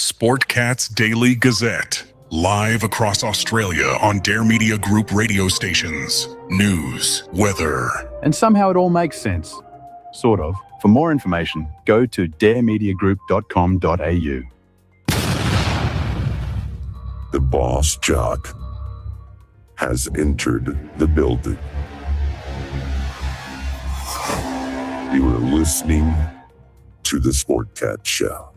Sportcat's Daily Gazette. Live across Australia on Dare Media Group radio stations. News, weather. And somehow it all makes sense. Sort of. For more information, go to daremediagroup.com.au. The boss jock has entered the building. You are listening to the Sportcat Show.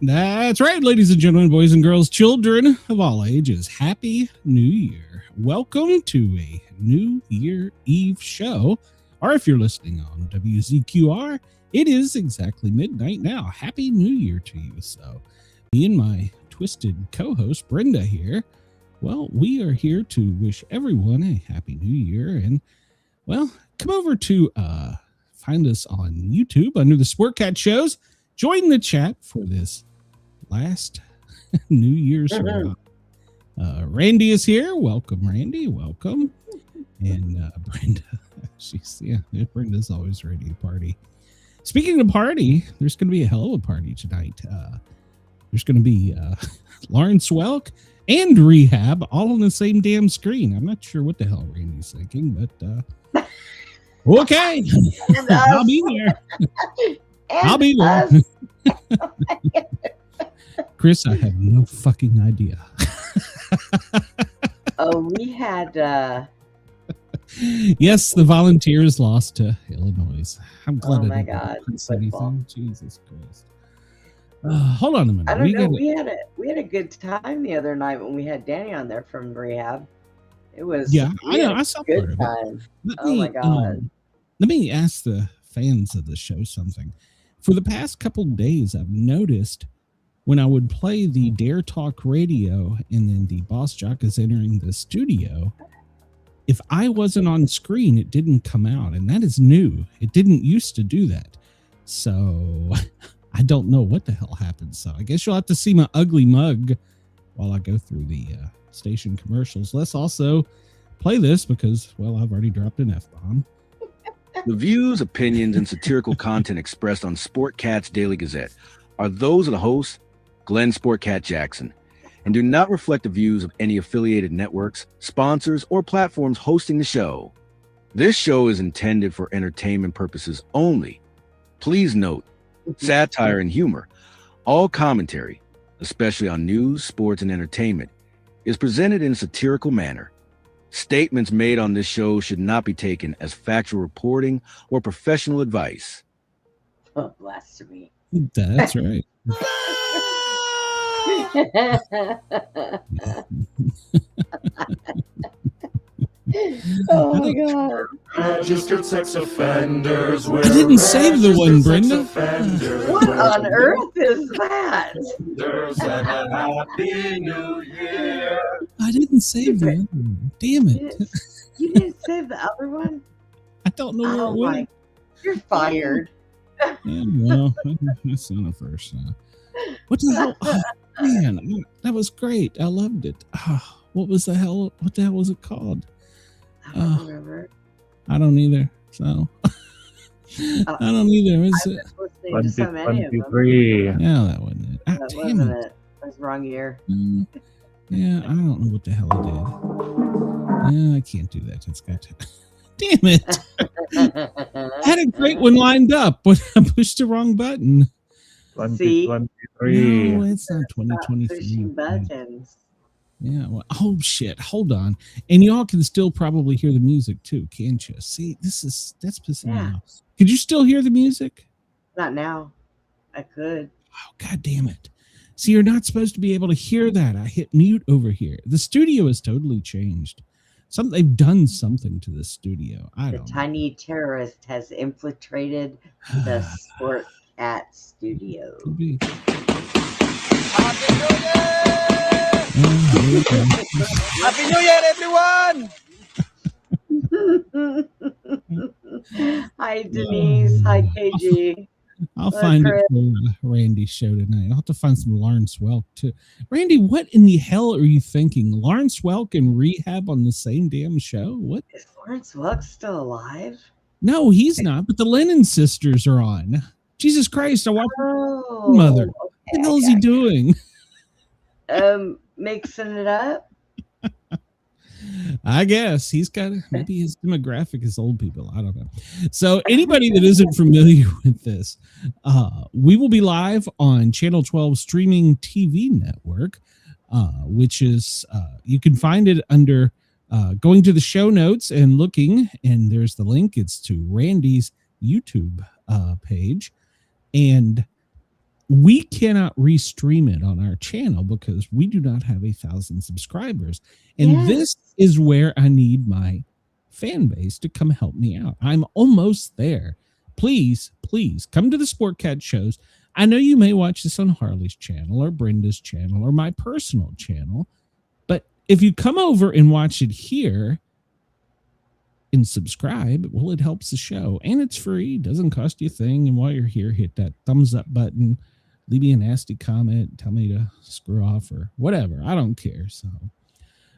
That's right, ladies and gentlemen, boys and girls, children of all ages. Happy New Year. Welcome to a New Year Eve show. Or if you're listening on WZQR, it is exactly midnight now. Happy New Year to you. So me and my twisted co-host, Brenda, here, well, we are here to wish everyone a Happy New Year. And, well, come over to find us on YouTube under the Sportcat shows. Join the chat for this last New Year's. Randy is here. Welcome, Randy. Welcome. And Brenda, Brenda's always ready to party. Speaking of party, there's going to be a hell of a party tonight. There's going to be Lawrence Welk and Rehab all on the same damn screen. I'm not sure what the hell Randy's thinking, but okay. I'll be there. I'll be there. Chris, I have no fucking idea. We had yes, the Volunteers lost to Illinois. I'm glad. Oh my God! Jesus Christ! Hold on a minute. I don't know. We had a good time the other night when we had Danny on there from Rehab. It was I know. I saw a good part of time. it. My God! Let me ask the fans of the show something. For the past couple of days, I've noticed when I would play the Dare Talk radio and then the boss jock is entering the studio, if I wasn't on screen, it didn't come out. And that is new. It didn't used to do that. So I don't know what the hell happened. So I guess you'll have to see my ugly mug while I go through the station commercials. Let's also play this because, well, I've already dropped an F-bomb. The views, opinions, and satirical content expressed on Sportcat's Daily Gazette are those of the host, Glenn Sportcat Jackson, and do not reflect the views of any affiliated networks, sponsors, or platforms hosting the show. This show is intended for entertainment purposes only. Please note, satire and humor, all commentary, especially on news, sports, and entertainment, is presented in a satirical manner. Statements made on this show should not be taken as factual reporting or professional advice. Oh, blasphemy. That's right. Oh my God. Registered sex offenders. I didn't save the one, Brenda. What on earth is that? And a happy new year. I didn't save the other one. Damn it. You didn't save the other one? I don't know where it went. You're fired. Yeah, well, that's not a first. What the hell? Oh, man, that was great. I loved it. What was the hell? What the hell was it called? I don't remember. I don't either. So I don't either. Is it? Yeah, that wasn't it. That wasn't it. It was wrong year. Yeah, I don't know what the hell it did. Yeah, I can't do that. It's got to. Damn it! I had a great one lined up, but I pushed the wrong button. 2023. No, it's not 2023. Pushing buttons. Yeah. Well, oh shit! Hold on, and y'all can still probably hear the music too, can't you? See, that's pissing me off. Could you still hear the music? Not now. I could. Oh, God damn it! See, you're not supposed to be able to hear that. I hit mute over here. The studio has totally changed. They've done something to the studio. I don't know. The tiny terrorist has infiltrated the Sportcat studio. Happy New Year, everyone! Hi, Denise. Hi, KG. I'll find it for Randy's show tonight. I'll have to find some Lawrence Welk too. Randy, what in the hell are you thinking? Lawrence Welk and Rehab on the same damn show? What? Is Lawrence Welk still alive? No, he's not, but the Lennon sisters are on. Jesus Christ, I watched Mother. What the hell is he doing? Mixing it up. I guess he's got, maybe his demographic is old people. I don't know. So anybody that isn't familiar with this, we will be live on Channel 12 streaming TV network, which is, you can find it under going to the show notes and looking, and there's the link. It's to Randy's YouTube page. And we cannot restream it on our channel because we do not have 1,000 subscribers. And this is where I need my fan base to come help me out. I'm almost there. Please, please come to the Sportcat shows. I know you may watch this on Harley's channel or Brenda's channel or my personal channel, but if you come over and watch it here and subscribe, well, it helps the show. And it's free. It doesn't cost you a thing. And while you're here, hit that thumbs up button. Leave me a nasty comment. Tell me to screw off or whatever. I don't care. So,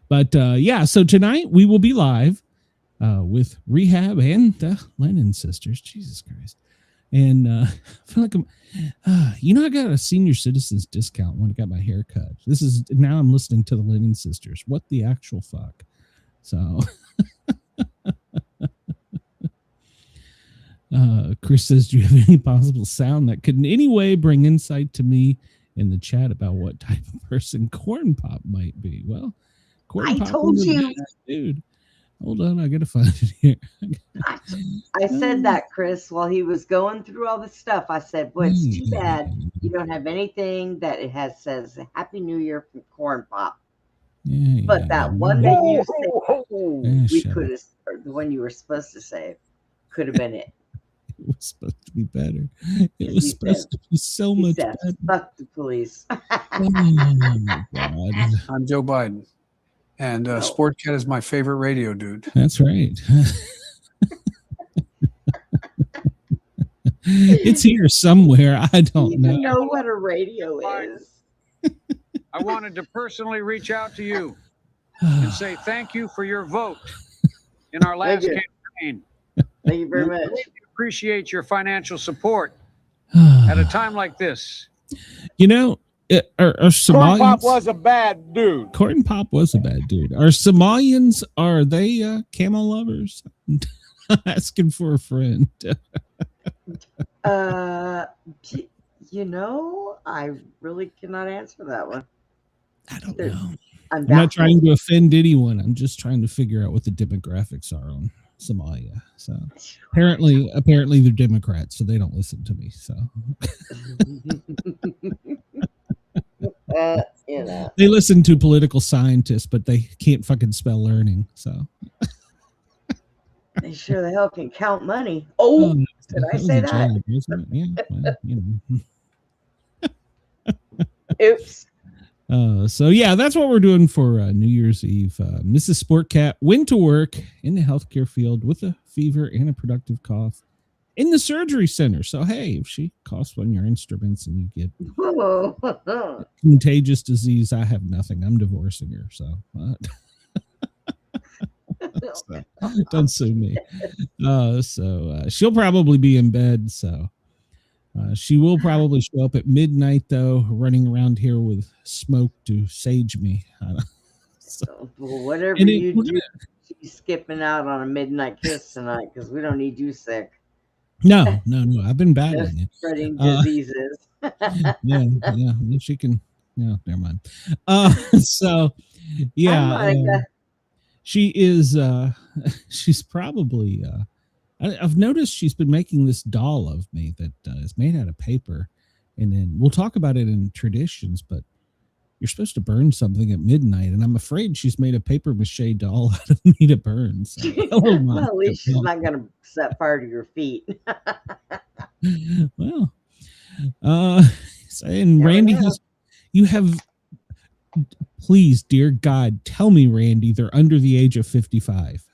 but yeah, so tonight we will be live with Rehab and the Lennon sisters. Jesus Christ. And I feel like I got a senior citizens discount when I got my hair cut. Now I'm listening to the Lennon sisters. What the actual fuck? So Chris says, do you have any possible sound that could in any way bring insight to me in the chat about what type of person Corn Pop might be? Well, Corn Pop, I told you, dude. Hold on, I gotta find it here. I said that, Chris, while he was going through all the stuff. I said, "Well, it's too bad you don't have anything that says Happy New Year from Corn Pop." But that one that you said, we could have, the one you were supposed to say, could have been it. It was supposed to be better. It was supposed to be so much better. Fuck the police. Oh my God. I'm Joe Biden. And Sportcat is my favorite radio dude. That's right. It's here somewhere. I don't know what a radio is. I wanted to personally reach out to you and say thank you for your vote in our last campaign. Thank you very much. Appreciate your financial support at a time like this. You know, are Somalians? Corn Pop was a bad dude. Corn Pop was a bad dude. Are Somalians, are they camel lovers? Asking for a friend. I really cannot answer that one. I don't know. I'm not trying to offend anyone. I'm just trying to figure out what the demographics are on Somalia. So apparently they're Democrats, so they don't listen to me. So they listen to political scientists, but they can't fucking spell learning. So they sure the hell can count money. Oh, did I say that? Yeah, well, you know. Oops. So yeah, that's what we're doing for New Year's Eve. Mrs. Sportcat went to work in the healthcare field with a fever and a productive cough in the surgery center. So hey, if she coughs on your instruments and you get contagious disease, I have nothing. I'm divorcing her. So, so don't sue me. So she'll probably be in bed. So. She will probably show up at midnight, though, running around here with smoke to sage me. So, well, whatever you do, she's skipping out on a midnight kiss tonight because we don't need you sick. No. I've been battling it. Spreading diseases. Yeah. She can. No, never mind. So, yeah. She is. She's probably. I've noticed she's been making this doll of me that is made out of paper, and then we'll talk about it in traditions, but you're supposed to burn something at midnight, and I'm afraid she's made a paper mache doll out of me to burn. So, well, at least she's not going to set fire to your feet. Well, and Randy, you have, please, dear God, tell me, Randy, they're under the age of 55.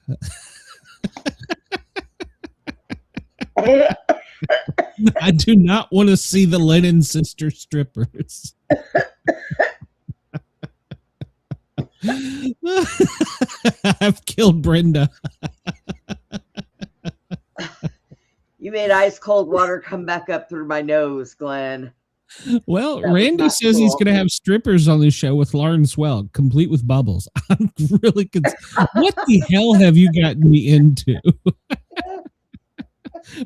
I do not want to see the Lennon sister strippers. I've killed Brenda. You made ice cold water come back up through my nose, Glenn. Well, That was Randy not says he's cool. going to have strippers on the show with Lauren Swell, complete with bubbles. I'm really what the hell have you gotten me into?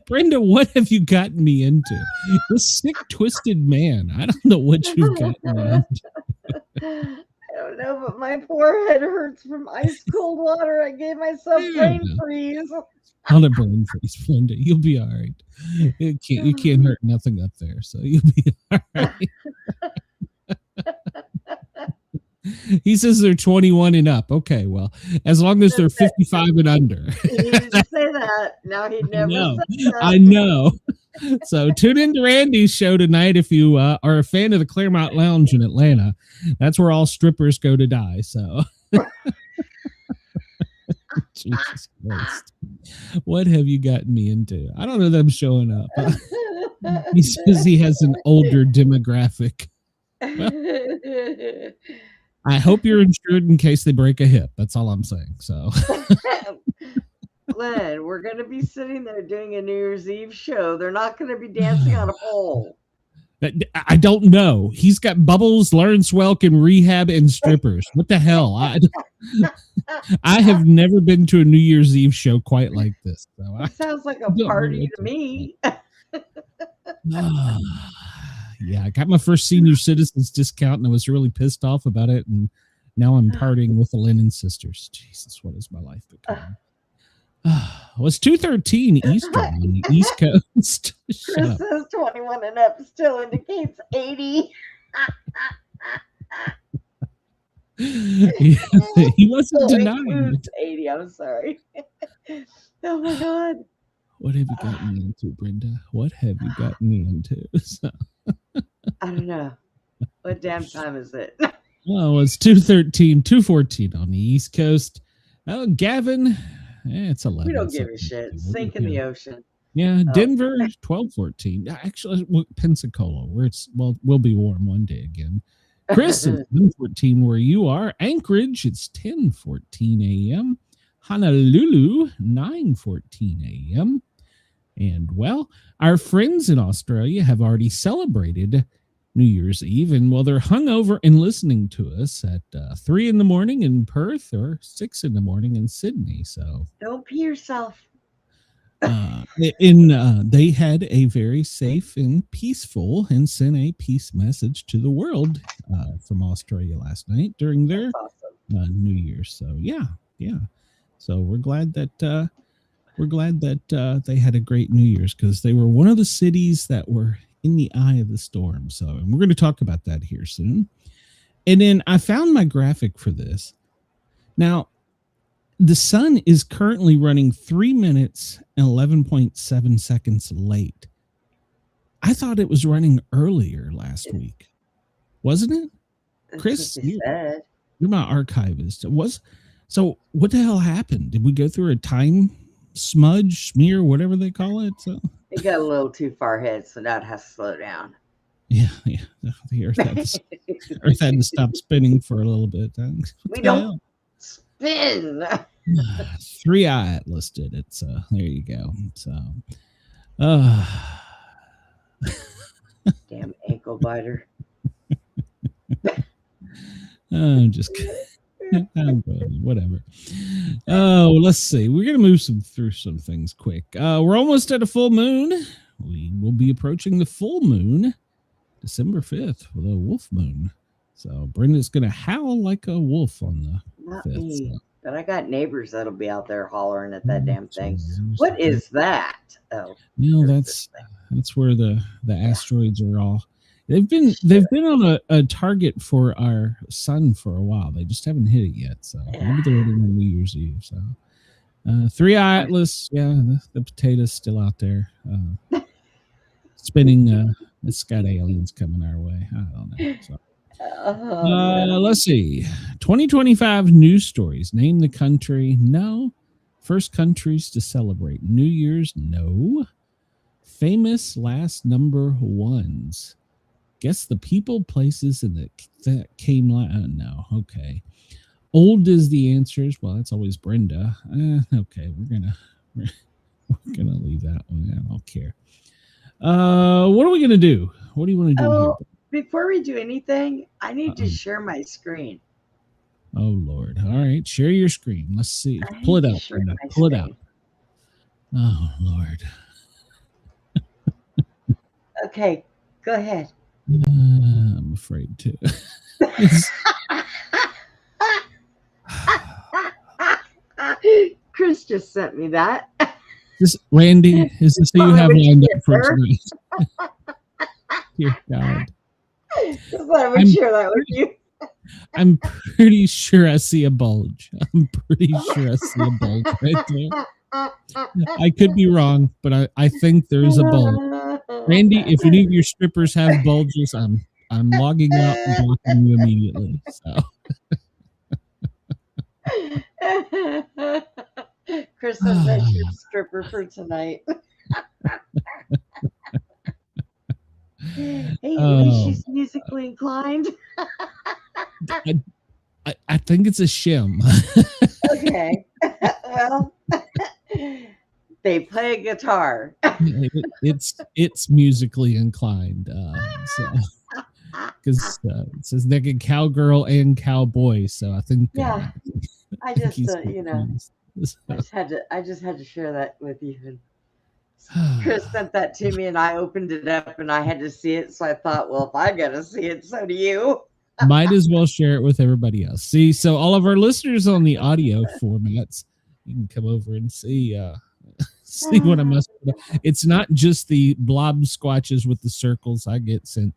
Brenda, what have you gotten me into? This sick, twisted man. I don't know what you've gotten me into. I don't know, but my forehead hurts from ice cold water. I gave myself brain freeze. On a brain freeze, Brenda. You'll be all right. You can't hurt nothing up there, so you'll be all right. He says they're 21 and up. Okay, well, as long as they're 55 and under. He didn't say that. Now he never said that. I know. So tune into Randy's show tonight if you are a fan of the Claremont Lounge in Atlanta. That's where all strippers go to die. So, Jesus Christ, what have you gotten me into? I don't know them showing up. He says he has an older demographic. Well, I hope you're insured in case they break a hip. That's all I'm saying. So. Glenn, we're going to be sitting there doing a New Year's Eve show. They're not going to be dancing on a pole. I don't know. He's got Bubbles, Lauren Swelk, and rehab and strippers. What the hell? I have never been to a New Year's Eve show quite like this. So it sounds like a party to me. Yeah, I got my first senior citizens discount and I was really pissed off about it. And now I'm partying with the Lennon sisters. Jesus, what is my life becoming? Well, it's 2:13 Eastern on the East Coast. Chris says 21 and up still indicates 80. Yeah, he wasn't denying it. 80, I'm sorry. Oh my God. What have you gotten me into, Brenda? What have you gotten me into? So. I don't know. What damn time is it? Well, it's 2:14 on the East Coast. Oh, Gavin. It's 11. We don't give a shit. Sink in the ocean. Yeah, Denver 12:14. Actually, Pensacola, where we'll be warm one day again. Chris, it's 10:14 where you are. Anchorage, it's 10:14 a.m. Honolulu, 9:14 a.m. And well, our friends in Australia have already celebrated New Year's Eve, and well, they're hungover and listening to us at 3 in the morning in Perth or 6 in the morning in Sydney. So don't pee yourself. They had a very safe and peaceful and sent a peace message to the world from Australia last night during their New Year's. So yeah. So we're glad that they had a great New Year's because they were one of the cities that were in the eye of the storm. So, and we're going to talk about that here soon. And then I found my graphic for this. Now, the sun is currently running 3 minutes and 11.7 seconds late. I thought it was running earlier last week. Wasn't it? Chris, you're my archivist. So what the hell happened? Did we go through a time smudge, smear, whatever they call it? So it got a little too far ahead, so now it has to slow down. Yeah. The Earth had to stop spinning for a little bit. We don't spin. 3i Atlas did it, so there you go. So, damn ankle biter. I'm just kidding. Whatever. Oh, let's see. We're gonna move through some things quick. We're almost at a full moon. We will be approaching the full moon, December 5th, with a wolf moon. So Brenda's gonna howl like a wolf on the Not 5th. me, So. but I got neighbors that'll be out there hollering at that damn thing. What is that? Oh, that's where the asteroids are all. They've been on a target for our sun for a while. They just haven't hit it yet. So maybe they're hitting on New Year's Eve. So 3i Atlas, yeah, the potato's still out there. Spinning. It's got aliens coming our way. I don't know. So. Let's see. 2025 news stories. Name the country. No. First countries to celebrate New Year's. No. Famous last number ones. Guess the people, places, and that came. No. Okay. Old is the answers. Well, that's always Brenda. Okay, we're gonna leave that one. I don't care. What are we gonna do? What do you want to do Oh, here? before we do anything, I need to share my screen. Oh Lord! All right, share your screen. Let's see. I Pull need it to out. share Brenda. my Pull it screen. out. Oh Lord. Okay, go ahead. I'm afraid to. Chris just sent me that. This Randy, is this who you have lined up for her. tonight? Dear God. Just thought I would share that with you. I'm pretty sure I see a bulge. I'm pretty sure I see a bulge right there. I could be wrong, but I think there's a bulge. Randy, if any of your strippers have bulges, I'm logging out and blocking you immediately. So Chris says that's your stripper for tonight. Hey, at least she's musically inclined. I think it's a shim. Okay. Well, they play a guitar. It's musically inclined. Because it says naked cowgirl and cowboy. So I think yeah. I just you know, I just had to share that with you. Chris sent that to me and I opened it up and I had to see it. So I thought, well, if I gotta see it, so do you. Might as well share it with everybody else. See, so all of our listeners on the audio formats, you can come over and see see what I'm messing with. It's not just the blob squatches with the circles. I get sent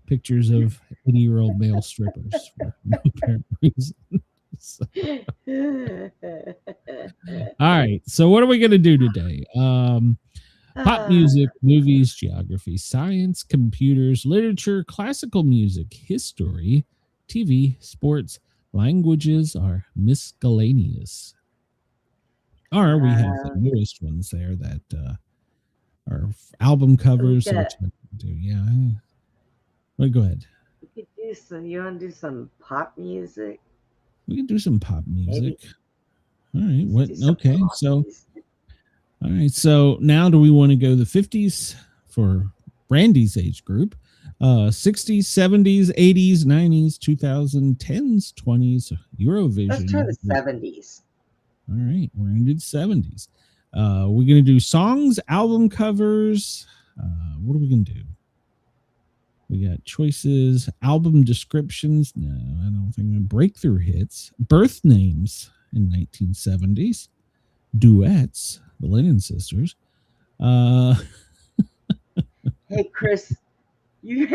pictures of 80-year-old male strippers for no apparent reason. So. All right. So what are we going to do today? Pop music, movies, geography, science, computers, literature, classical music, history, TV, sports, languages are miscellaneous. Or we have the newest ones there that are album covers. Yeah. Well, go ahead. We could do some. You want to do some pop music? We can do some pop music. All right. What? Okay. So. All right. So now, do we want to go the 50s for Brandy's age group? 60s, 70s, 80s, 90s, 2010s, 20s, Eurovision. Let's try the 70s. All right. We're going to do the 70s. We're going to do songs, album covers. What are we going to do? We got choices, album descriptions. No, I don't think. Breakthrough hits, birth names in 1970s, duets, the Lennon Sisters. Hey, Chris, you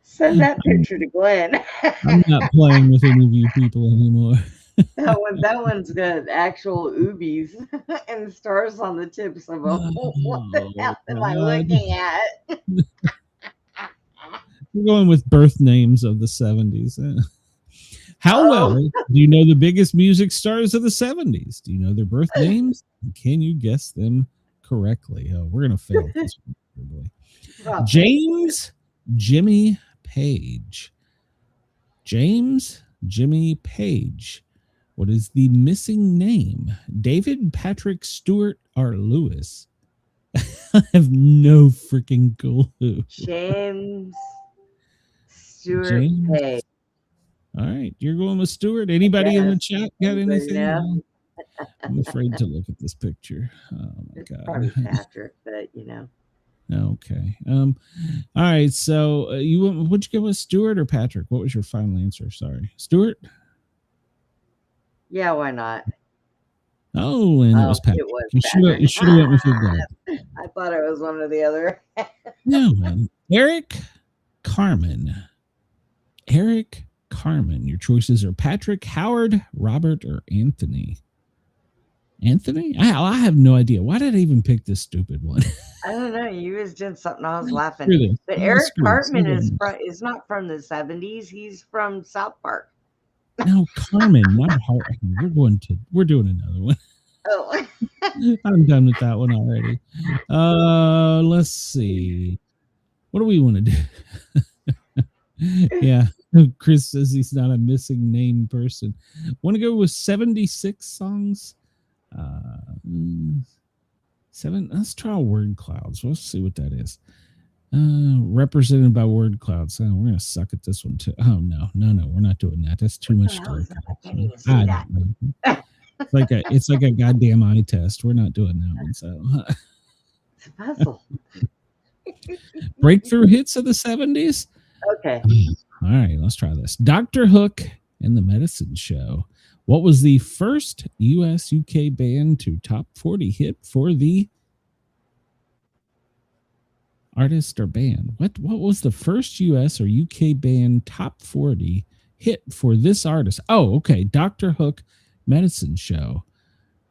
send that picture to Glenn. I'm not playing with any of you people anymore. That one's got actual oobies and stars on the tips of them. What the hell am I looking at? We're going with birth names of the 70s. How well do you know the biggest music stars of the 70s? Do you know their birth names? Can you guess them correctly? Oh, we're going to fail this one. James Jimmy Page. James Jimmy Page. What is the missing name? David Patrick Stewart or Lewis? I have no freaking clue. James Stewart Page. All right, you're going with Stewart. Anybody in the chat got anything? I'm afraid to look at this picture. Oh my God. Probably Patrick, but you know. Okay. All right. So would you go with Stewart or Patrick? What was your final answer? Sorry, Stewart. Yeah, why not? Oh, and it was Patrick. It was you should have went with your gut. I thought it was one or the other. No, man. Eric Carmen. Eric Carmen. Your choices are Patrick, Howard, Robert, or Anthony. Anthony? I have no idea. Why did I even pick this stupid one? I don't know. You was doing something. I was laughing. But Eric Cartman is not from the 70s. He's from South Park. No, Carmen, not Hart. We're doing another one. Oh. I'm done with that one already. Let's see. What do we want to do? Yeah. Chris says he's not a missing name person. Want to go with 76 songs? 7. Let's try word clouds. Let's see what that is. Represented by word clouds. Oh, we're gonna suck at this one too. Oh no, we're not doing that. That's too much. It's like a goddamn eye test. We're not doing that one. So it's a puzzle. Breakthrough hits of the 70s. Okay. All right, let's try this. Dr. Hook and the Medicine Show. What was the first US UK band to top 40 hit for the artist or band? What was the first US or UK band top 40 hit for this artist? Oh, okay. Dr. Hook, Medicine Show.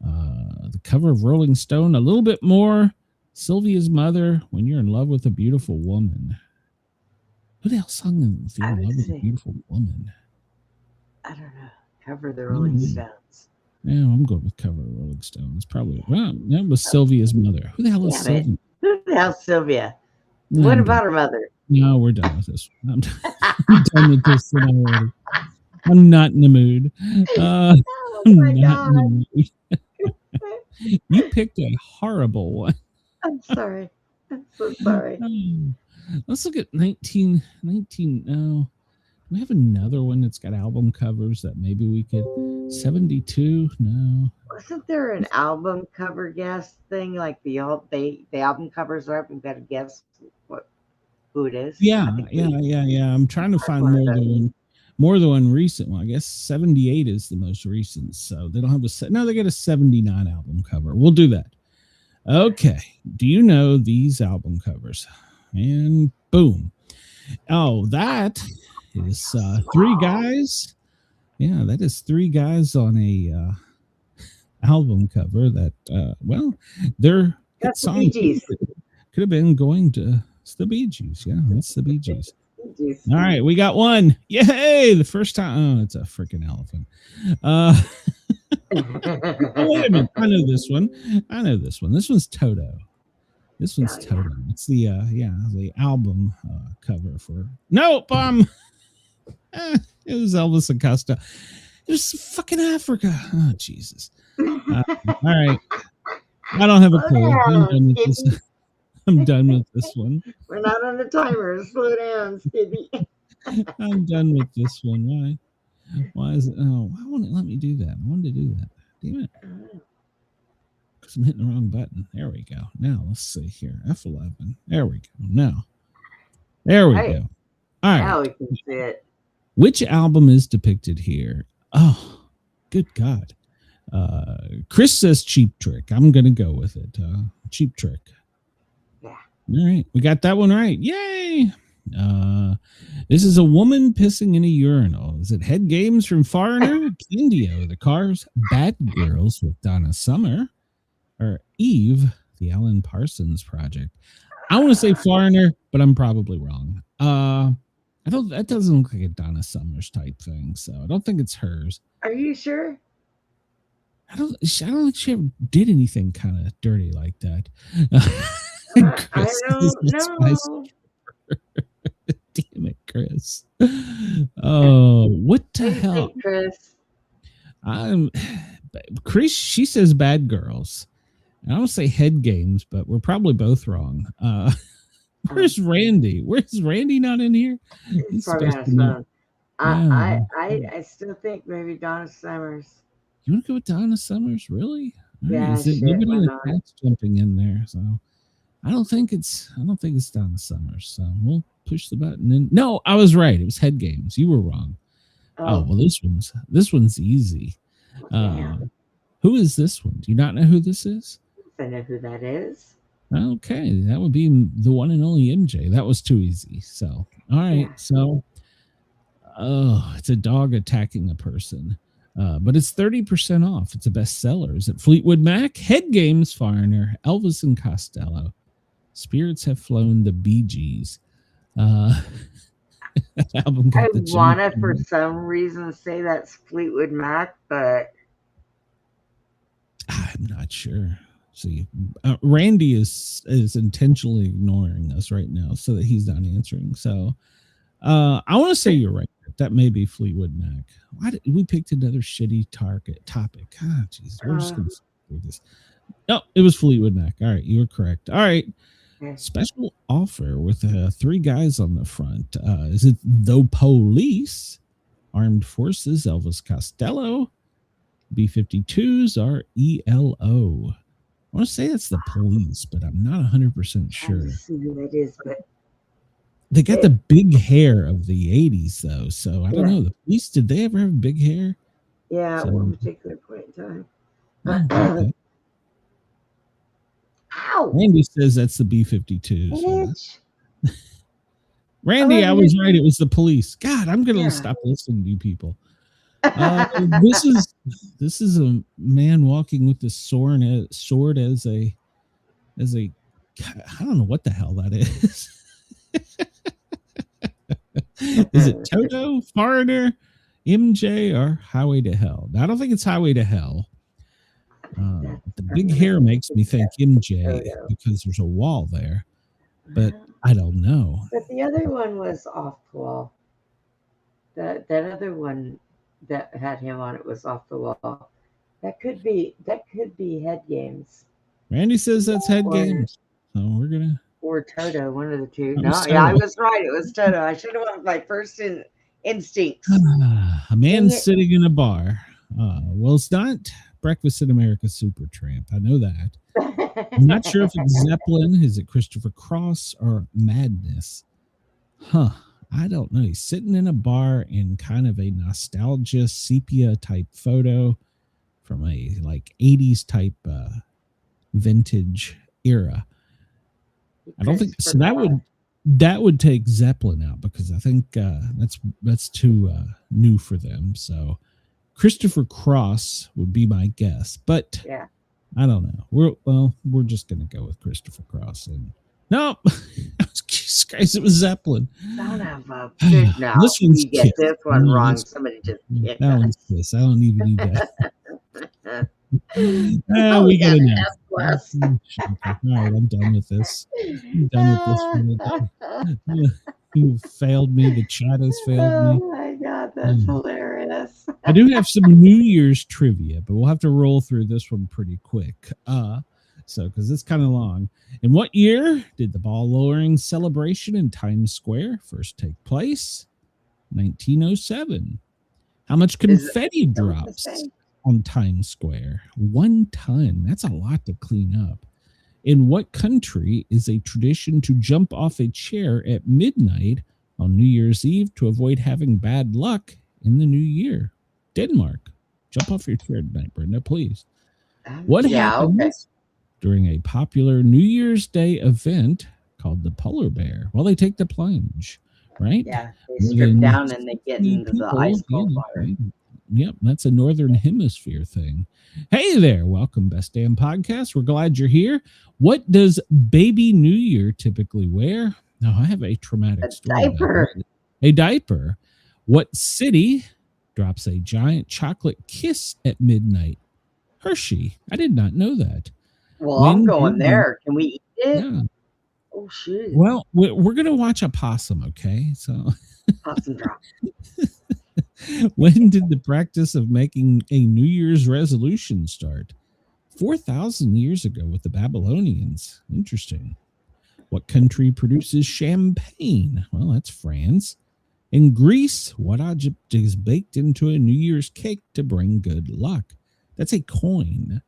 The cover of Rolling Stone, a little bit more. Sylvia's Mother, When You're in Love with a Beautiful Woman. Who the hell sung If You're in Love with a Beautiful Woman? I don't know. Cover the Rolling Stones. Yeah, I'm going with cover of Rolling Stones. Probably. Well, that was Sylvia's Mother. Who the hell is Sylvia? Who the hell's Sylvia? What about her mother? No, we're done with this. I'm done with this one already. I'm not in the mood. Oh my God. You picked a horrible one. I'm sorry. I'm so sorry. Let's look at 1919. No. We have another one that's got album covers that maybe we could. 72. No. Wasn't there an album cover guess thing like the album covers are up and got to guess who it is? Yeah. I'm trying to find more than one recent one. I guess 78 is the most recent. So they don't have they got a 79 album cover. We'll do that. Okay. Do you know these album covers? And boom. Oh, that is 3 guys. Yeah, that is 3 guys on a album cover that they're that's the Bee Gees. Could have been going to the Bee Gees. Yeah, that's the Bee Gees. All right, we got one. Yay! The first time. Oh, it's a freaking elephant. Wait a minute. I know this one. This one's Toto. It's the album cover for. Nope. It was Elvis and Costello. It was fucking Africa. Oh, Jesus. All right. I don't have a clue. I'm done with this one. We're not on the timer. Slow down, Stevie. I'm done with this one. Why is it? Oh, why won't it let me do that? I wanted to do that. Damn it. Because I'm hitting the wrong button. There we go. Now, let's see here. F11. There we go. Now. There we go. All right. Now we can see it. Which album is depicted here? Oh, good God. Chris says Cheap Trick. I'm going to go with it. Cheap Trick. Yeah. All right. We got that one right. Yay. This is a woman pissing in a urinal. Is it Head Games from Foreigner? Candio, The Cars, Bad Girls with Donna Summer, or Eve, the Alan Parsons Project? I want to say Foreigner, but I'm probably wrong. That doesn't look like a Donna Summers type thing, so I don't think it's hers. Are you sure? I don't think she ever did anything kind of dirty like that. I don't know. Damn it, Chris. Oh, what the hell? Chris? Chris, she says Bad Girls. I don't say Head Games, but we're probably both wrong. Where's Randy? Where's Randy not in here? He's probably on his phone. I still think maybe Donna Summers. You want to go with Donna Summers? Really? Yeah, nobody in the chat's jumping in there, so I don't think it's Donna Summers. So we'll push the button. And no, I was right. It was Head Games. You were wrong. Oh well, this one's easy. Who is this one? Do you not know who this is? I know who that is. Okay, that would be the one and only MJ. That was too easy. So, all right. Yeah. So, it's a dog attacking a person, but it's 30% off. It's a bestseller. Is it Fleetwood Mac, Head Games, Foreigner, Elvis and Costello, Spirits Have Flown, the Bee Gees? Album I want to, for some reason, say that's Fleetwood Mac, but I'm not sure. See, Randy is intentionally ignoring us right now so that he's not answering. So I want to say you're right. That may be Fleetwood Mac. Why did we picked another shitty topic? Ah, jeez, we're just going to do this. No, it was Fleetwood Mac. All right, you were correct. All right. Special offer with 3 guys on the front. Is it the Police, Armed Forces, Elvis Costello, B-52s, or ELO? I want to say it's the Police, but I'm not 100% sure. I see who that is, but they got the big hair of the 80s, though. So I don't know. The Police, did they ever have big hair? Yeah, So, at one particular point in time. okay. Ow! Randy says that's the B-52s. Bitch. Randy, I was right. It was the Police. God, I'm going to stop listening to you people. This is a man walking with the sword as a I don't know what the hell that is. Is it Toto, Foreigner, MJ, or Highway to Hell? I don't think it's Highway to Hell. The big hair makes me think MJ because there's a wall there, but I don't know. But the other one was off the wall. That other one that had him on it was off the wall. That could be Head Games. Randy says that's Head Games. So we're gonna or Toto, one of the two. No, yeah, I was right. It was Toto. I should have went with my first instincts. A man sitting in a bar. Well, it's not Breakfast in America Supertramp. I know that. I'm not sure if it's Zeppelin. Is it Christopher Cross or Madness? I don't know. He's sitting in a bar in kind of a nostalgia sepia type photo from a like 80s type vintage era. I don't think so. That would take Zeppelin out because I think that's too new for them. So Christopher Cross would be my guess, but yeah, I don't know. We're just gonna go with Christopher Cross. And no, guys, it was Zeppelin. Son of a bitch! Now you get this one wrong. Somebody just that one's this. I don't even need that. We got enough. All right, I'm done with this. You failed me. The chat has failed me. Oh my God, that's hilarious. I do have some New Year's trivia, but we'll have to roll through this one pretty quick. Because it's kind of long. In what year did the ball lowering celebration in Times Square first take place? 1907. How much confetti drops on Times Square? 1 ton. That's a lot to clean up. In what country is a tradition to jump off a chair at midnight on New Year's Eve to avoid having bad luck in the new year? Denmark. Jump off your chair tonight, Brenda, please. What happens during a popular New Year's Day event called the Polar Bear? Well, they take the plunge, right? Yeah, they strip down and they get into the ice cold water. Yep, that's a Northern Hemisphere thing. Hey there, welcome, Best Damn Podcast. We're glad you're here. What does Baby New Year typically wear? Now, I have a traumatic story. Diaper. A diaper. What city drops a giant chocolate kiss at midnight? Hershey. I did not know that. Well, I'm going there. Can we eat it? Yeah. Oh, shit. Well, we're going to watch a possum, okay? So possum drop. When did the practice of making a New Year's resolution start? 4,000 years ago with the Babylonians. Interesting. What country produces champagne? Well, that's France. In Greece, what object is baked into a New Year's cake to bring good luck? That's a coin.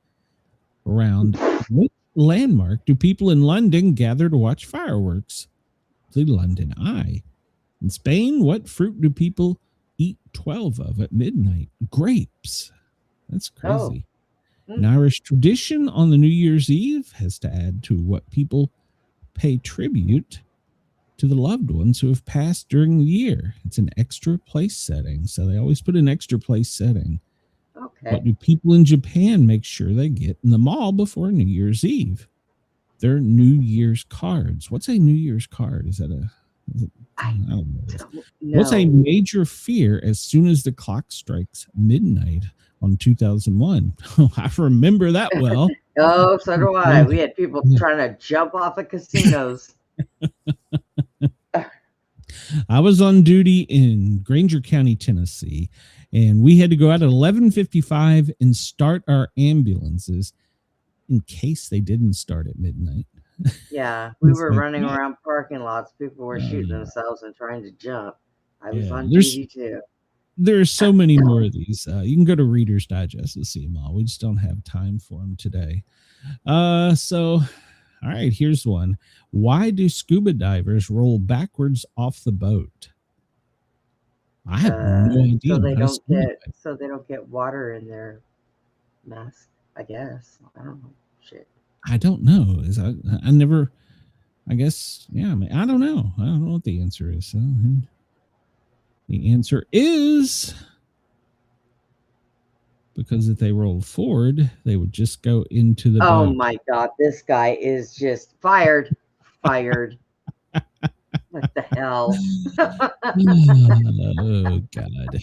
Around what landmark do people in London gather to watch fireworks? The London Eye. In Spain, what fruit do people eat 12 of at midnight? Grapes. That's crazy. An Irish tradition on the New Year's Eve has to add to what people pay tribute to the loved ones who have passed during the year. It's an extra place setting. So they always put an extra place setting. Okay. What do people in Japan make sure they get in the mall before New Year's Eve? They're New Year's cards. What's a New Year's card? Is that I don't know. What's a major fear as soon as the clock strikes midnight on 2001? I remember that well. Oh, so do I. We had people trying to jump off of casinos. I was on duty in Granger County, Tennessee, and we had to go out at 11:55 and start our ambulances in case they didn't start at midnight. Yeah, we It's were like, running yeah. around parking lots. People were shooting Yeah. themselves and trying to jump. I was Yeah, on there's- duty too. There's so many more of these. You can go to Reader's Digest to see them all. We just don't have time for them today. So, all right, here's one. Why do scuba divers roll backwards off the boat? I have no idea. So they don't get water in their mask. I guess I don't know. Shit. I don't know. I never. I guess yeah. I mean, I don't know. I don't know what the answer is. So, the answer is because if they rolled forward, they would just go into the boat. My God, this guy is just fired. Fired. What the hell? Oh God.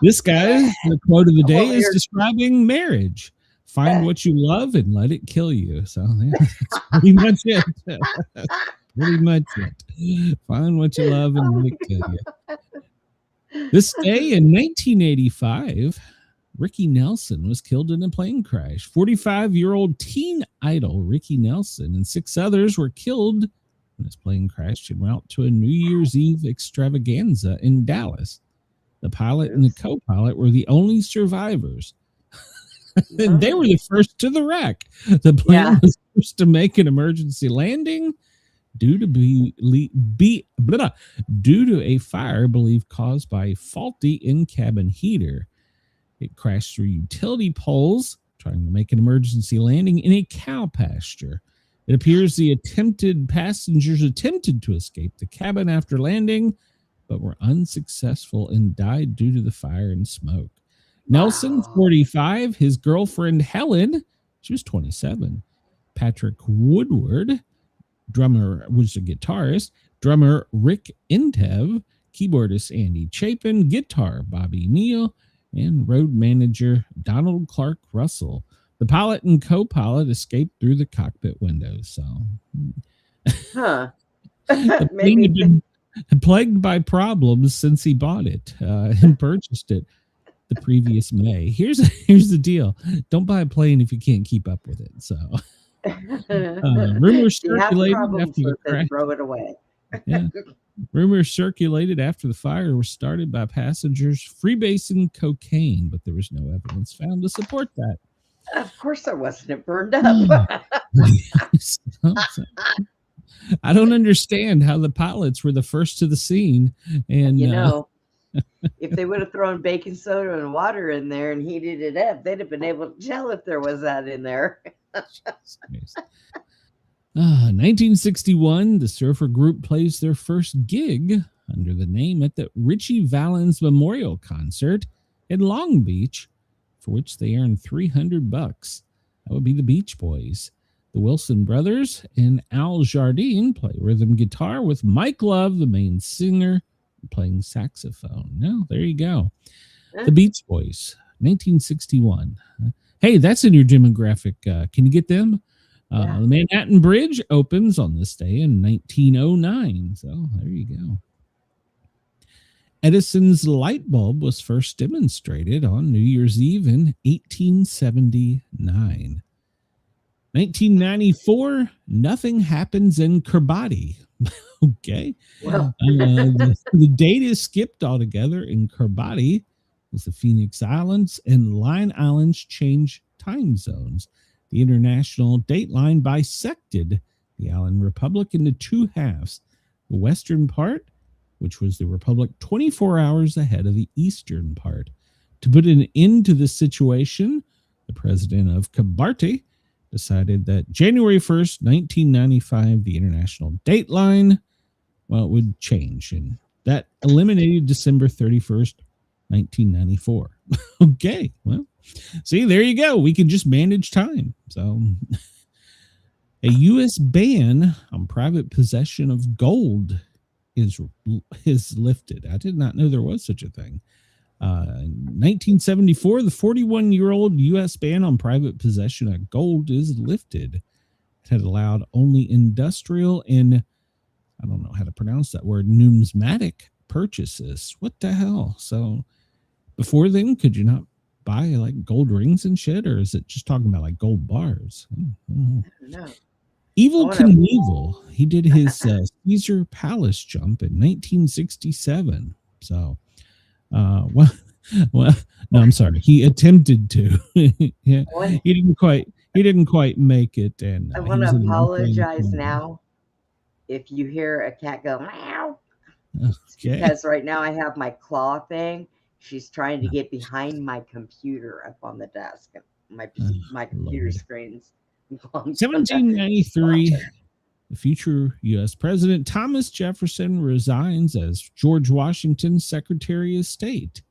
This guy, the quote of the day is describing marriage. Find what you love and let it kill you. So yeah, that's pretty much it. Pretty much it. Find what you love and let it kill you. This day in 1985, Ricky Nelson was killed in a plane crash. 45-year-old teen idol Ricky Nelson and 6 others were killed when his plane crashed en route to a New Year's Eve extravaganza in Dallas. The pilot and the co-pilot were the only survivors. And they were the first to the wreck. The plane was first to make an emergency landing due to a fire believed caused by a faulty in-cabin heater. It crashed through utility poles, trying to make an emergency landing in a cow pasture. It appears the passengers attempted to escape the cabin after landing, but were unsuccessful and died due to the fire and smoke. Nelson, 45, his girlfriend Helen, she was 27. Patrick Woodward, drummer, was a guitarist, drummer Rick Intev, keyboardist Andy Chapin, guitar Bobby Neal, and road manager Donald Clark Russell. The pilot and co-pilot escaped through the cockpit windows. So, the plane had been plagued by problems since he bought it and purchased it the previous May. Here's the deal: don't buy a plane if you can't keep up with it. So, rumors circulated after the crash. Throw it away. Yeah. Rumors circulated after the fire were started by passengers freebasing cocaine, but there was no evidence found to support that. Of course there wasn't. It burned up. I don't understand how the pilots were the first to the scene. And if they would have thrown baking soda and water in there and heated it up, they'd have been able to tell if there was that in there. 1961, the Surfer Group plays their first gig under the name at the Richie Valens Memorial Concert in Long Beach, for which they earned $300. That would be the Beach Boys. The Wilson Brothers and Al Jardine play rhythm guitar with Mike Love, the main singer, playing saxophone. Now, there you go. The Beach Boys, 1961. Hey, that's in your demographic. Can you get them? The Manhattan Bridge opens on this day in 1909. So there you go. Edison's light bulb was first demonstrated on New Year's Eve in 1879. 1994, nothing happens in Kiribati. Okay. Wow. The date is skipped altogether in Kiribati as the Phoenix Islands and Line Islands change time zones. The international dateline bisected the island republic into 2 halves. The western part, which was the republic 24 hours ahead of the eastern part. To put an end to this situation, the president of Kiribati decided that January 1st, 1995, the international dateline, well, it would change. And that eliminated December 31st, 1994. Okay, well, see, there you go. We can just manage time. So, a U.S. ban on private possession of gold is lifted. I did not know there was such a thing. In 1974, the 41-year-old U.S. ban on private possession of gold is lifted. It had allowed only industrial and, I don't know how to pronounce that word, numismatic purchases. What the hell? So, before then, could you not buy like gold rings and shit, or is it just talking about like gold bars? I don't know. Evil Knievel, he did his Caesar Palace jump in 1967. So, well, no, I'm sorry. He attempted to. Yeah, he didn't quite make it. And I want to apologize now if you hear a cat go meow. Okay. Because right now I have my claw thing. She's trying to get behind my computer up on the desk. My computer screen's 1793, the future U.S. President Thomas Jefferson resigns as George Washington's Secretary of State.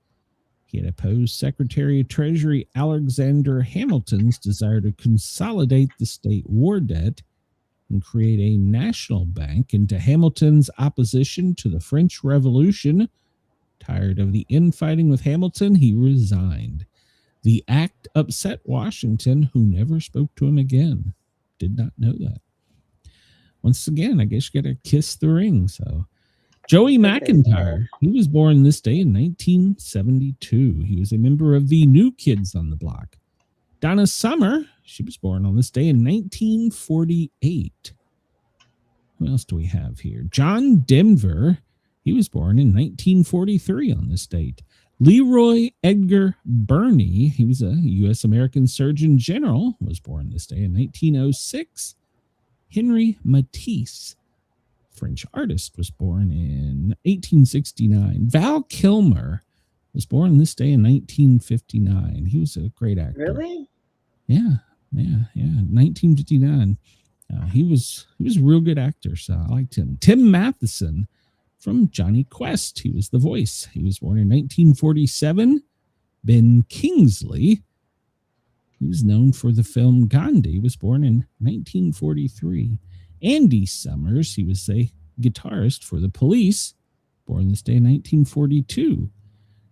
He had opposed Secretary of Treasury Alexander Hamilton's desire to consolidate the state war debt and create a national bank, and to Hamilton's opposition to the French Revolution. Tired of the infighting with Hamilton, he resigned. The act upset Washington, who never spoke to him again. Did not know that. Once again, I guess you got to kiss the ring. So, Joey McIntyre, he was born this day in 1972. He was a member of the New Kids on the Block. Donna Summer, she was born on this day in 1948. Who else do we have here? John Denver, he was born in 1943 on this date. Leroy Edgar Burney, he was a U.S. American Surgeon General, was born this day in 1906. Henry Matisse, French artist, was born in 1869. Val Kilmer was born this day in 1959. He was a great actor. Really? Yeah. 1959. He was a real good actor, so I liked him. Tim Matheson from Johnny Quest. He was the voice. He was born in 1947. Ben Kingsley, he was known for the film Gandhi, was born in 1943. Andy Summers, he was a guitarist for the Police, born this day in 1942.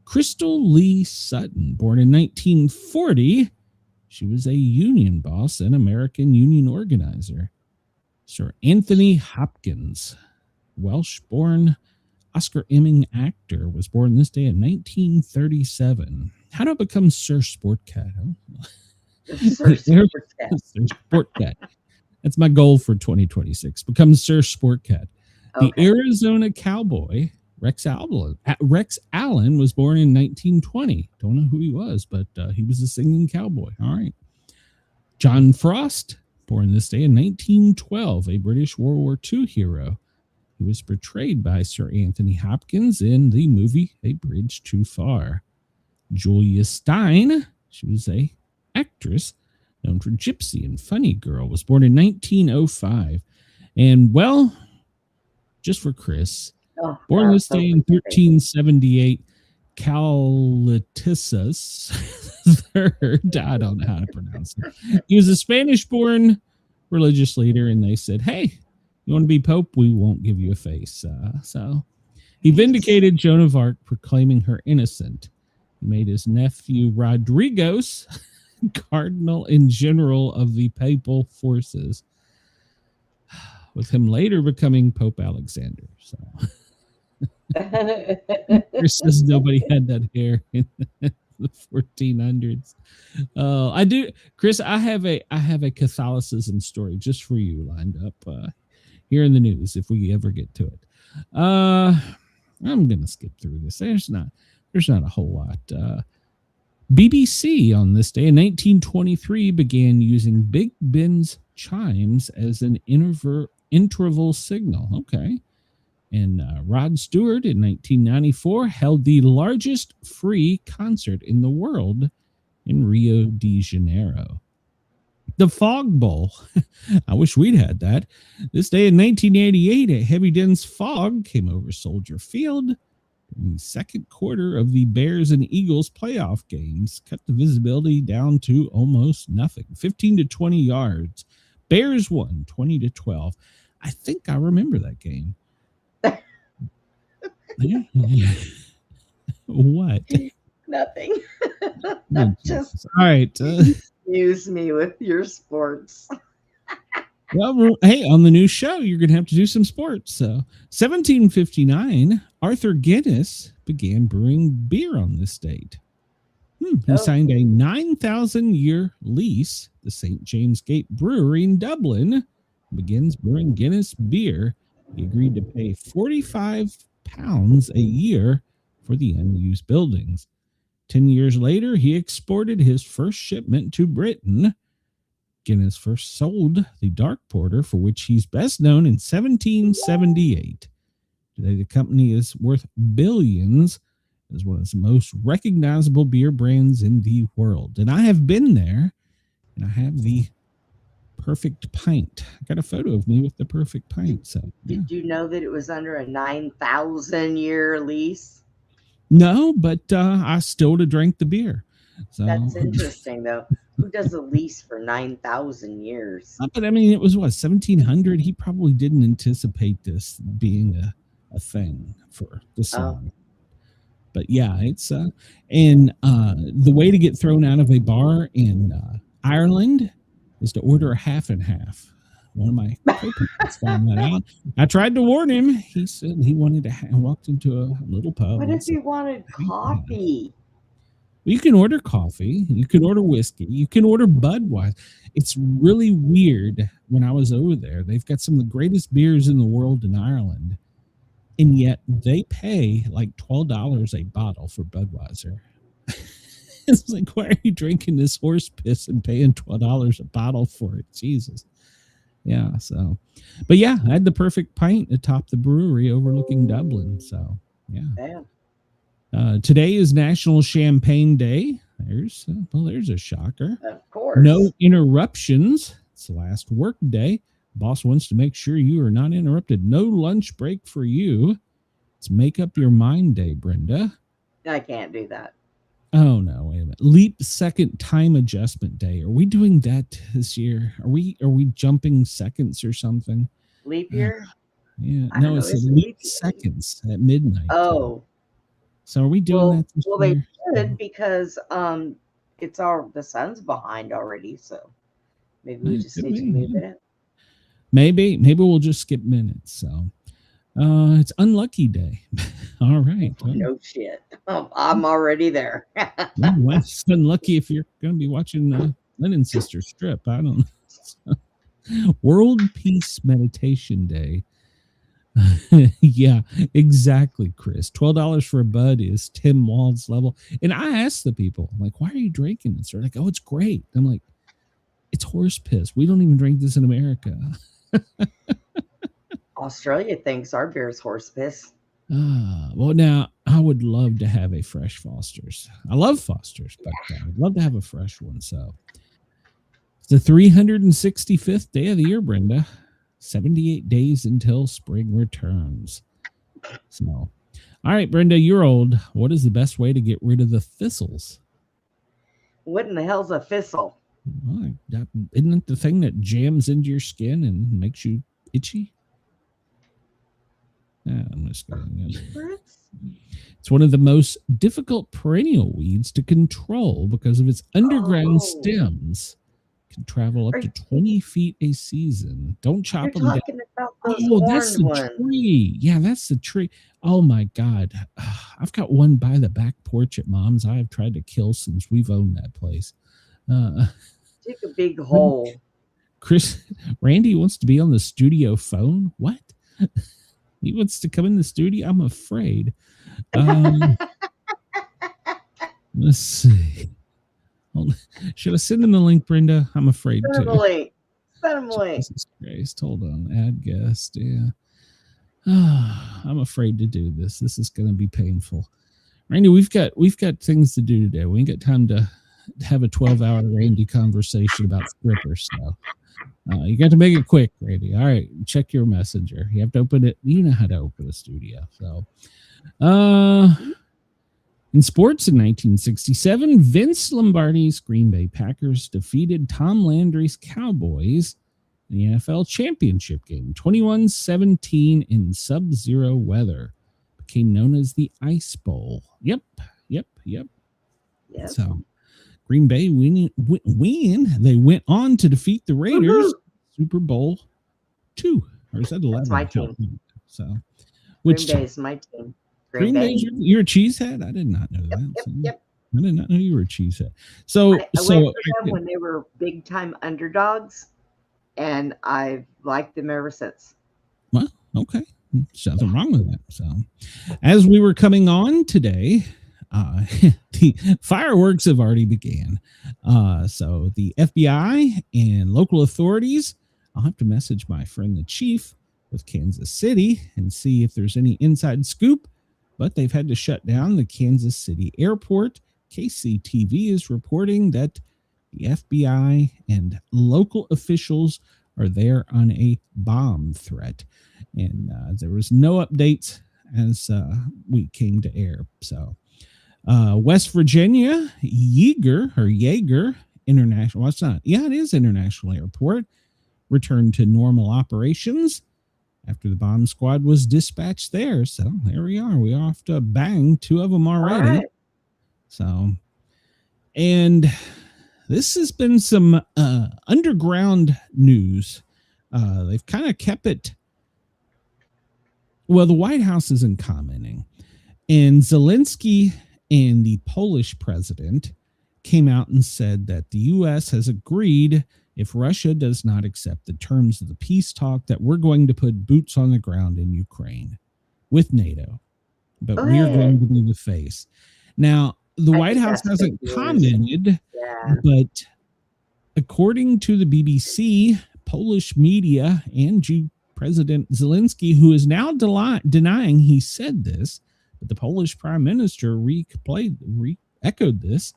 Crystal Lee Sutton, born in 1940. She was a union boss and American union organizer. Sir Anthony Hopkins, Welsh-born Oscar-winning actor, was born this day in 1937. How do I become Sir Sportcat? Sir Sportcat. Sir Sportcat. That's my goal for 2026. Become Sir Sportcat. The Arizona Cowboy, Rex Allen, was born in 1920. Don't know who he was, but he was a singing cowboy. All right. John Frost, born this day in 1912, a British World War II hero. He was portrayed by Sir Anthony Hopkins in the movie A Bridge Too Far. Julia Stein, she was a actress known for Gypsy and Funny Girl, was born in 1905. And, well, just for Chris, born this day in 1378, Caletisus III, I don't know how to pronounce it. He was a Spanish-born religious leader, and they said, hey, you want to be Pope? We won't give you a face. So he vindicated Joan of Arc, proclaiming her innocent. He made his nephew Rodriguez Cardinal and General of the Papal Forces, with him later becoming Pope Alexander. So Chris says nobody had that hair in the 1400s. I do, Chris. I have a Catholicism story just for you lined up here in the news if we ever get to it. I'm gonna skip through this. There's not a whole lot. BBC on this day in 1923 began using Big Ben's chimes as an interval signal. Okay. And Rod Stewart in 1994 held the largest free concert in the world in Rio de Janeiro. The Fog Bowl. I wish we'd had that. This day in 1988, a heavy dense fog came over Soldier Field. In the second quarter of the Bears and Eagles playoff games, cut the visibility down to almost nothing, 15 to 20 yards. Bears won 20-12. I think I remember that game. What? Nothing. Just all right. Use me with your sports. Well, hey, on the new show, you're going to have to do some sports. So, 1759, Arthur Guinness began brewing beer on this date. He signed a 9,000-year lease. The St. James Gate Brewery in Dublin begins brewing Guinness beer. He agreed to pay £45 a year for the unused buildings. 10 years later, he exported his first shipment to Britain. Guinness first sold the dark porter, for which he's best known, in 1778. Today, the company is worth billions. It is one of the most recognizable beer brands in the world. And I have been there, and I have the perfect pint. I got a photo of me with the perfect pint. So, Did you know that it was under a 9,000-year lease? No, but I still to drink the beer. So that's interesting, though. Who does a lease for 9,000 years? But I mean, it was what, 1700? He probably didn't anticipate this being a thing for this long. But yeah, it's and the way to get thrown out of a bar in Ireland is to order a half and half. One of my co-parents found that out. I tried to warn him. He said he wanted to walked into a little pub. What if he wanted coffee? You can order coffee. You can order whiskey. You can order Budweiser. It's really weird. When I was over there, they've got some of the greatest beers in the world in Ireland, and yet they pay like $12 a bottle for Budweiser. It's like, why are you drinking this horse piss and paying $12 a bottle for it? Jesus. Yeah. So, but yeah, I had the perfect pint atop the brewery overlooking Dublin. So, yeah. Damn. Today is National Champagne Day. There's a shocker. Of course. No interruptions. It's the last work day. Boss wants to make sure you are not interrupted. No lunch break for you. It's Make Up Your Mind Day, Brenda. I can't do that. Oh no, wait a minute. Leap Second Time Adjustment Day. Are we doing that this year? Are we jumping seconds or something? Leap year? Yeah. No, it's leap seconds at midnight. Oh. So are we doing that this year? They should, because the sun's behind already, so maybe we just need to move it. Maybe we'll just skip minutes. So it's Unlucky Day. All right. No shit. I'm already there. Well, it's unlucky if you're going to be watching Lennon Sister strip. I don't know. World Peace Meditation Day. Yeah, exactly, Chris. $12 for a bud is Tim Wald's level. And I asked the people, I'm like, why are you drinking this? They're like, oh, it's great. I'm like, it's horse piss. We don't even drink this in America. Australia thinks our beer is horse piss. Well, now I would love to have a fresh Foster's. I love Foster's, but I'd love to have a fresh one. So it's the 365th day of the year, Brenda. 78 days until spring returns. So, all right, Brenda, you're old. What is the best way to get rid of the thistles? What in the hell's a thistle? Well, isn't it the thing that jams into your skin and makes you itchy? I'm just kidding. It's one of the most difficult perennial weeds to control because of its underground stems. Can travel up to 20 feet a season. Don't chop them down. About those that's the ones. tree. Yeah, that's the tree. Oh my God. I've got one by the back porch at Mom's I've tried to kill since we've owned that place. Dig a big hole. Randy wants to be on the studio phone. What? He wants to come in the studio? I'm afraid. Let's see. Should I send him the link, Brenda? I'm afraid to. Send him a link. Send him a link. Jesus Christ. Hold on. Add guest. Yeah. I'm afraid to do this. This is going to be painful. Randy, we've got things to do today. We ain't got time to have a 12-hour Randy conversation about strippers. So you got to make it quick, Randy. All right. Check your messenger. You have to open it. You know how to open a studio. So, in sports in 1967, Vince Lombardi's Green Bay Packers defeated Tom Landry's Cowboys in the NFL championship game, 21-17 in sub-zero weather. Became known as the Ice Bowl. Yep. So, Green Bay win. They went on to defeat the Raiders. Woo-hoo! Super Bowl 2. Or is that 11? That's my team. So, Green Bay is my team. Green Bay, you're a cheesehead? I did not know that. Yep. I did not know you were a cheesehead. So, I went to them when they were big time underdogs, and I've liked them ever since. Well, okay. There's nothing wrong with that. So, as we were coming on today, the fireworks have already began. So the FBI and local authorities, I'll have to message my friend the chief with Kansas City and see if there's any inside scoop, but they've had to shut down the Kansas City airport. KCTV is reporting that the FBI and local officials are there on a bomb threat. And there was no updates as we came to air. So West Virginia, Yeager International, well, it's not, yeah, it is International Airport, returned to normal operations after the bomb squad was dispatched there. So there we are. We off to bang 2 of them already. All right. So, and this has been some underground news. They've kind of kept it. Well, the White House isn't commenting. And Zelensky and the Polish president came out and said that the U.S. has agreed, if Russia does not accept the terms of the peace talk, that we're going to put boots on the ground in Ukraine with NATO. But we're going to be the face. Now, the White House hasn't commented, but according to the BBC, Polish media and President Zelensky, who is now denying he said this, but the Polish prime minister re-echoed this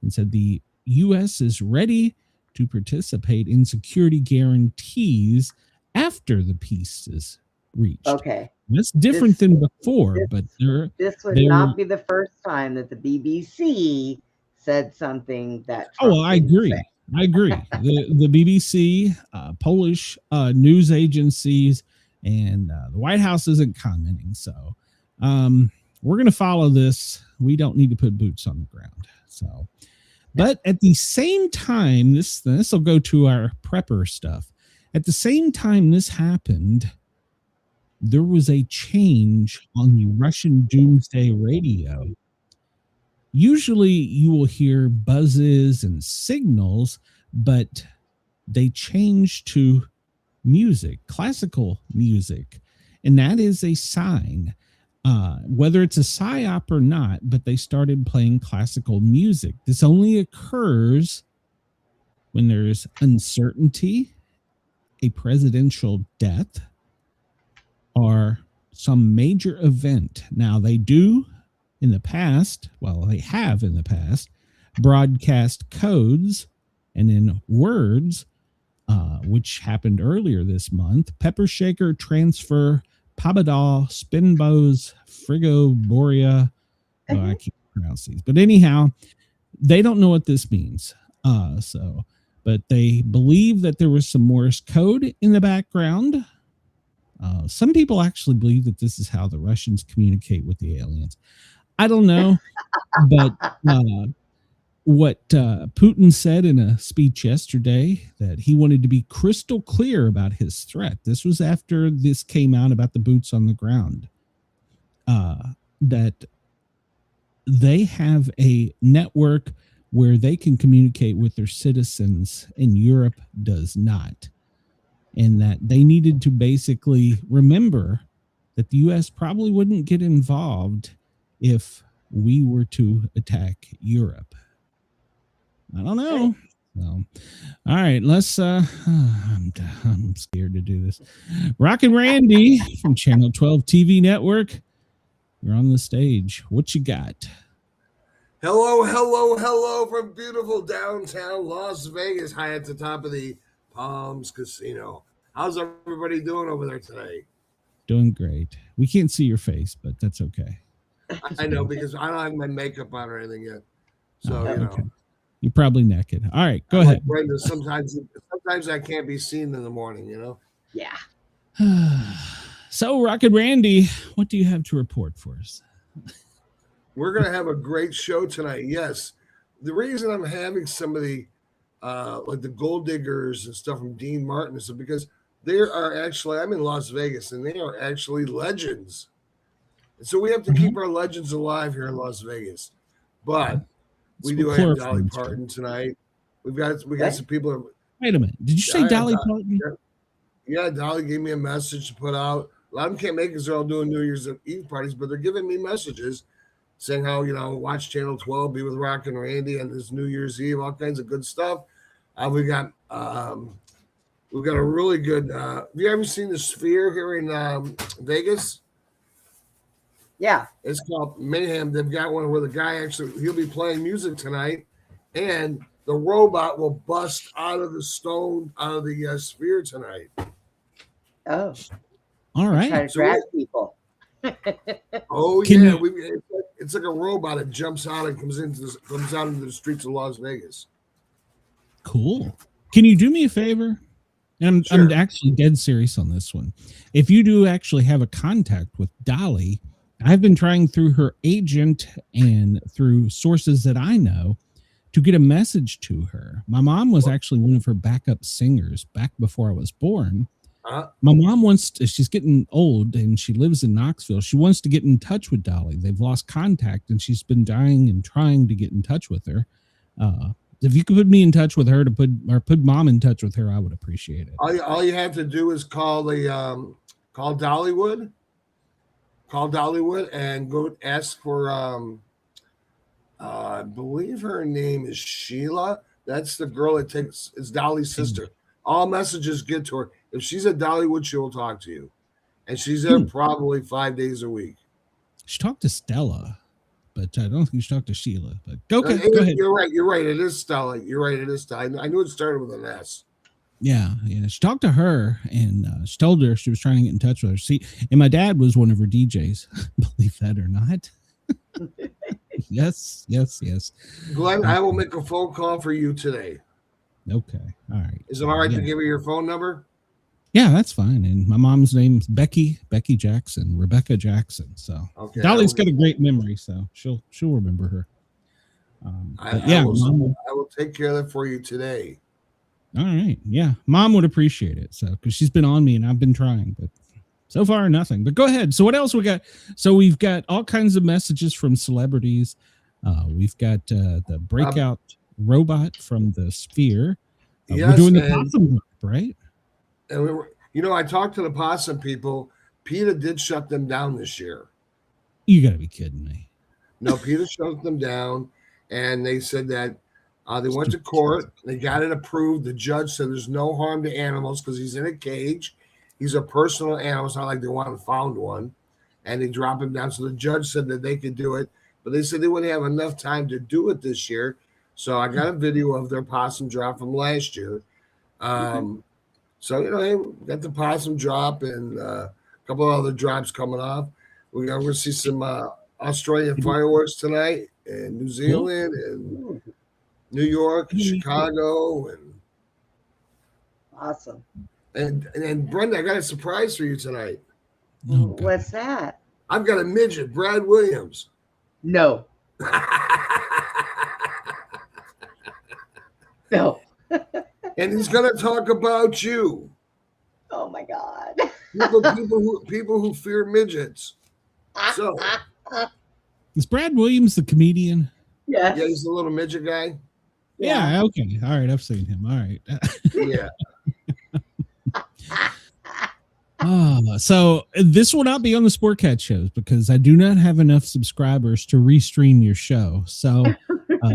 and said the U.S. is ready to participate in security guarantees after the peace is reached. Okay. That's different than before, but this would not be the first time that the BBC said something that Trump I agree. Say. I agree. The BBC, Polish news agencies, and the White House isn't commenting. So we're going to follow this. We don't need to put boots on the ground. So, but at the same time, this will go to our prepper stuff. At the same time this happened, there was a change on the Russian doomsday radio. Usually you will hear buzzes and signals, but they changed to music, classical music. And that is a sign, whether it's a psyop or not, but they started playing classical music. This only occurs when there's uncertainty, a presidential death, or some major event. Now, they do in the past, they have in the past, broadcast codes and then words, which happened earlier this month. Pepper shaker, transfer, Pabadal, Spinbows, Frigoboria. I can't pronounce these. But anyhow, they don't know what this means. But they believe that there was some Morse code in the background. Some people actually believe that this is how the Russians communicate with the aliens. I don't know, but what Putin said in a speech yesterday, that he wanted to be crystal clear about his threat. This was after this came out about the boots on the ground, that they have a network where they can communicate with their citizens and Europe does not. And that they needed to basically remember that the U.S. probably wouldn't get involved if we were to attack Europe. I don't know. So, all right, let's I'm scared to do this. Rockin' Randy from Channel 12 TV Network. You're on the stage. What you got? Hello from beautiful downtown Las Vegas, high at the top of the Palms Casino. How's everybody doing over there today? Doing great. We can't see your face, but that's okay. I know, because I don't have my makeup on or anything yet. So, okay. You're probably naked. All right, go ahead. Like Brenda, sometimes I can't be seen in the morning, Yeah. So, Rocket Randy, what do you have to report for us? We're going to have a great show tonight. Yes. The reason I'm having some of the like the gold diggers and stuff from Dean Martin is because they are actually, I'm in Las Vegas, and they are actually legends. And so we have to keep our legends alive here in Las Vegas. But We do have Dolly Parton tonight. We got some people. Wait a minute. Did you say Dolly Parton? Yeah, Dolly gave me a message to put out. A lot of them can't make it because they're all doing New Year's Eve parties, but they're giving me messages saying how, watch Channel 12, be with Rock and Randy on this New Year's Eve, all kinds of good stuff. We've got a really good. Have you ever seen the Sphere here in Vegas? Yeah. It's called Mayhem. They've got one where the guy he'll be playing music tonight, and the robot will bust out of the Sphere tonight. Oh. All right. Try to grab people. Oh, yeah. It's like a robot that jumps out and comes out into the streets of Las Vegas. Cool. Can you do me a favor? And I'm actually dead serious on this one. If you do actually have a contact with Dolly, I've been trying through her agent and through sources that I know to get a message to her. My mom was actually one of her backup singers back before I was born. My mom she's getting old and she lives in Knoxville. She wants to get in touch with Dolly. They've lost contact and she's been dying and trying to get in touch with her. If you could put me in touch with her put mom in touch with her, I would appreciate it. All you have to do is call Dollywood. Call Dollywood and go ask for I believe her name is Sheila. That's the girl it's Dolly's sister. All messages get to her. If she's at Dollywood, she will talk to you. And she's there probably 5 days a week. She talked to Stella, but I don't think she talked to Sheila. But go ahead. You're right. It is Stella. You're right. It is Stella. I knew it started with an S. Yeah. She talked to her and she told her she was trying to get in touch with her. See, and my dad was one of her DJs. Believe that or not. Yes. Glenn, I will make a phone call for you today. Okay. All right. Is it all right to give her your phone number? Yeah, that's fine. And my mom's name's Rebecca Jackson. So Dolly's got a great memory, so she'll remember her. I will take care of that for you today. All right. Yeah. Mom would appreciate it. So, because she's been on me and I've been trying, but so far nothing. But go ahead. So what else we got? So we've got all kinds of messages from celebrities. We've got the breakout robot from the Sphere. We're doing the possum drop, right? And I talked to the possum people. PETA did shut them down this year. You got to be kidding me. No, PETA shut them down, and they said that they went to court. They got it approved. The judge said there's no harm to animals because he's in a cage. He's a personal animal. It's not like they went and found one, and they dropped him down. So the judge said that they could do it, but they said they wouldn't have enough time to do it this year. So I got a video of their possum drop from last year. So, hey, we got the possum drop and a couple of other drops coming off. We're going to see some Australian fireworks tonight in New Zealand and New York and Chicago. And awesome. And Brenda, I got a surprise for you tonight. What's that? I've got a midget, Brad Williams. No. No. And he's going to talk about you. Oh my God. People who fear midgets. So is Brad Williams the comedian? Yes. Yeah, he's the little midget guy. Yeah. Okay. All right. I've seen him. All right. Yeah. So this will not be on the Sportcat shows because I do not have enough subscribers to restream your show. So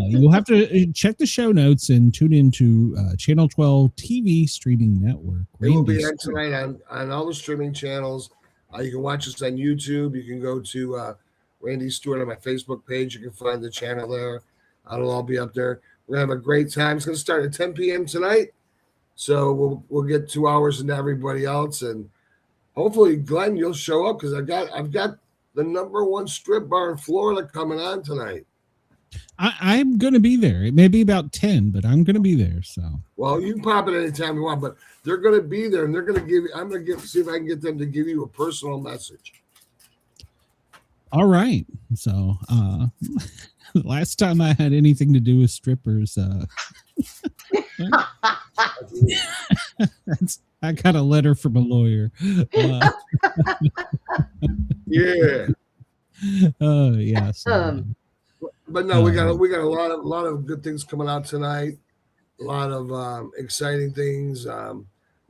you'll have to check the show notes and tune into Channel 12 TV streaming network. It will be on tonight on all the streaming channels. You can watch us on YouTube. You can go to Randy Stewart on my Facebook page. You can find the channel there. It'll all be up there. We're going to have a great time. It's going to start at 10 p.m. tonight. So we'll get 2 hours into everybody else. And hopefully, Glenn, you'll show up because I've got the #1 strip bar in Florida coming on tonight. I'm going to be there. It may be about 10, but I'm going to be there. So, well, you can pop it anytime you want, but they're going to be there, and they're going to give you. I'm going to see if I can get them to give you a personal message. All right. So, last time I had anything to do with strippers, I got a letter from a lawyer. Yeah. Yeah. So, but no, we got a lot of good things coming out tonight. A lot of exciting things.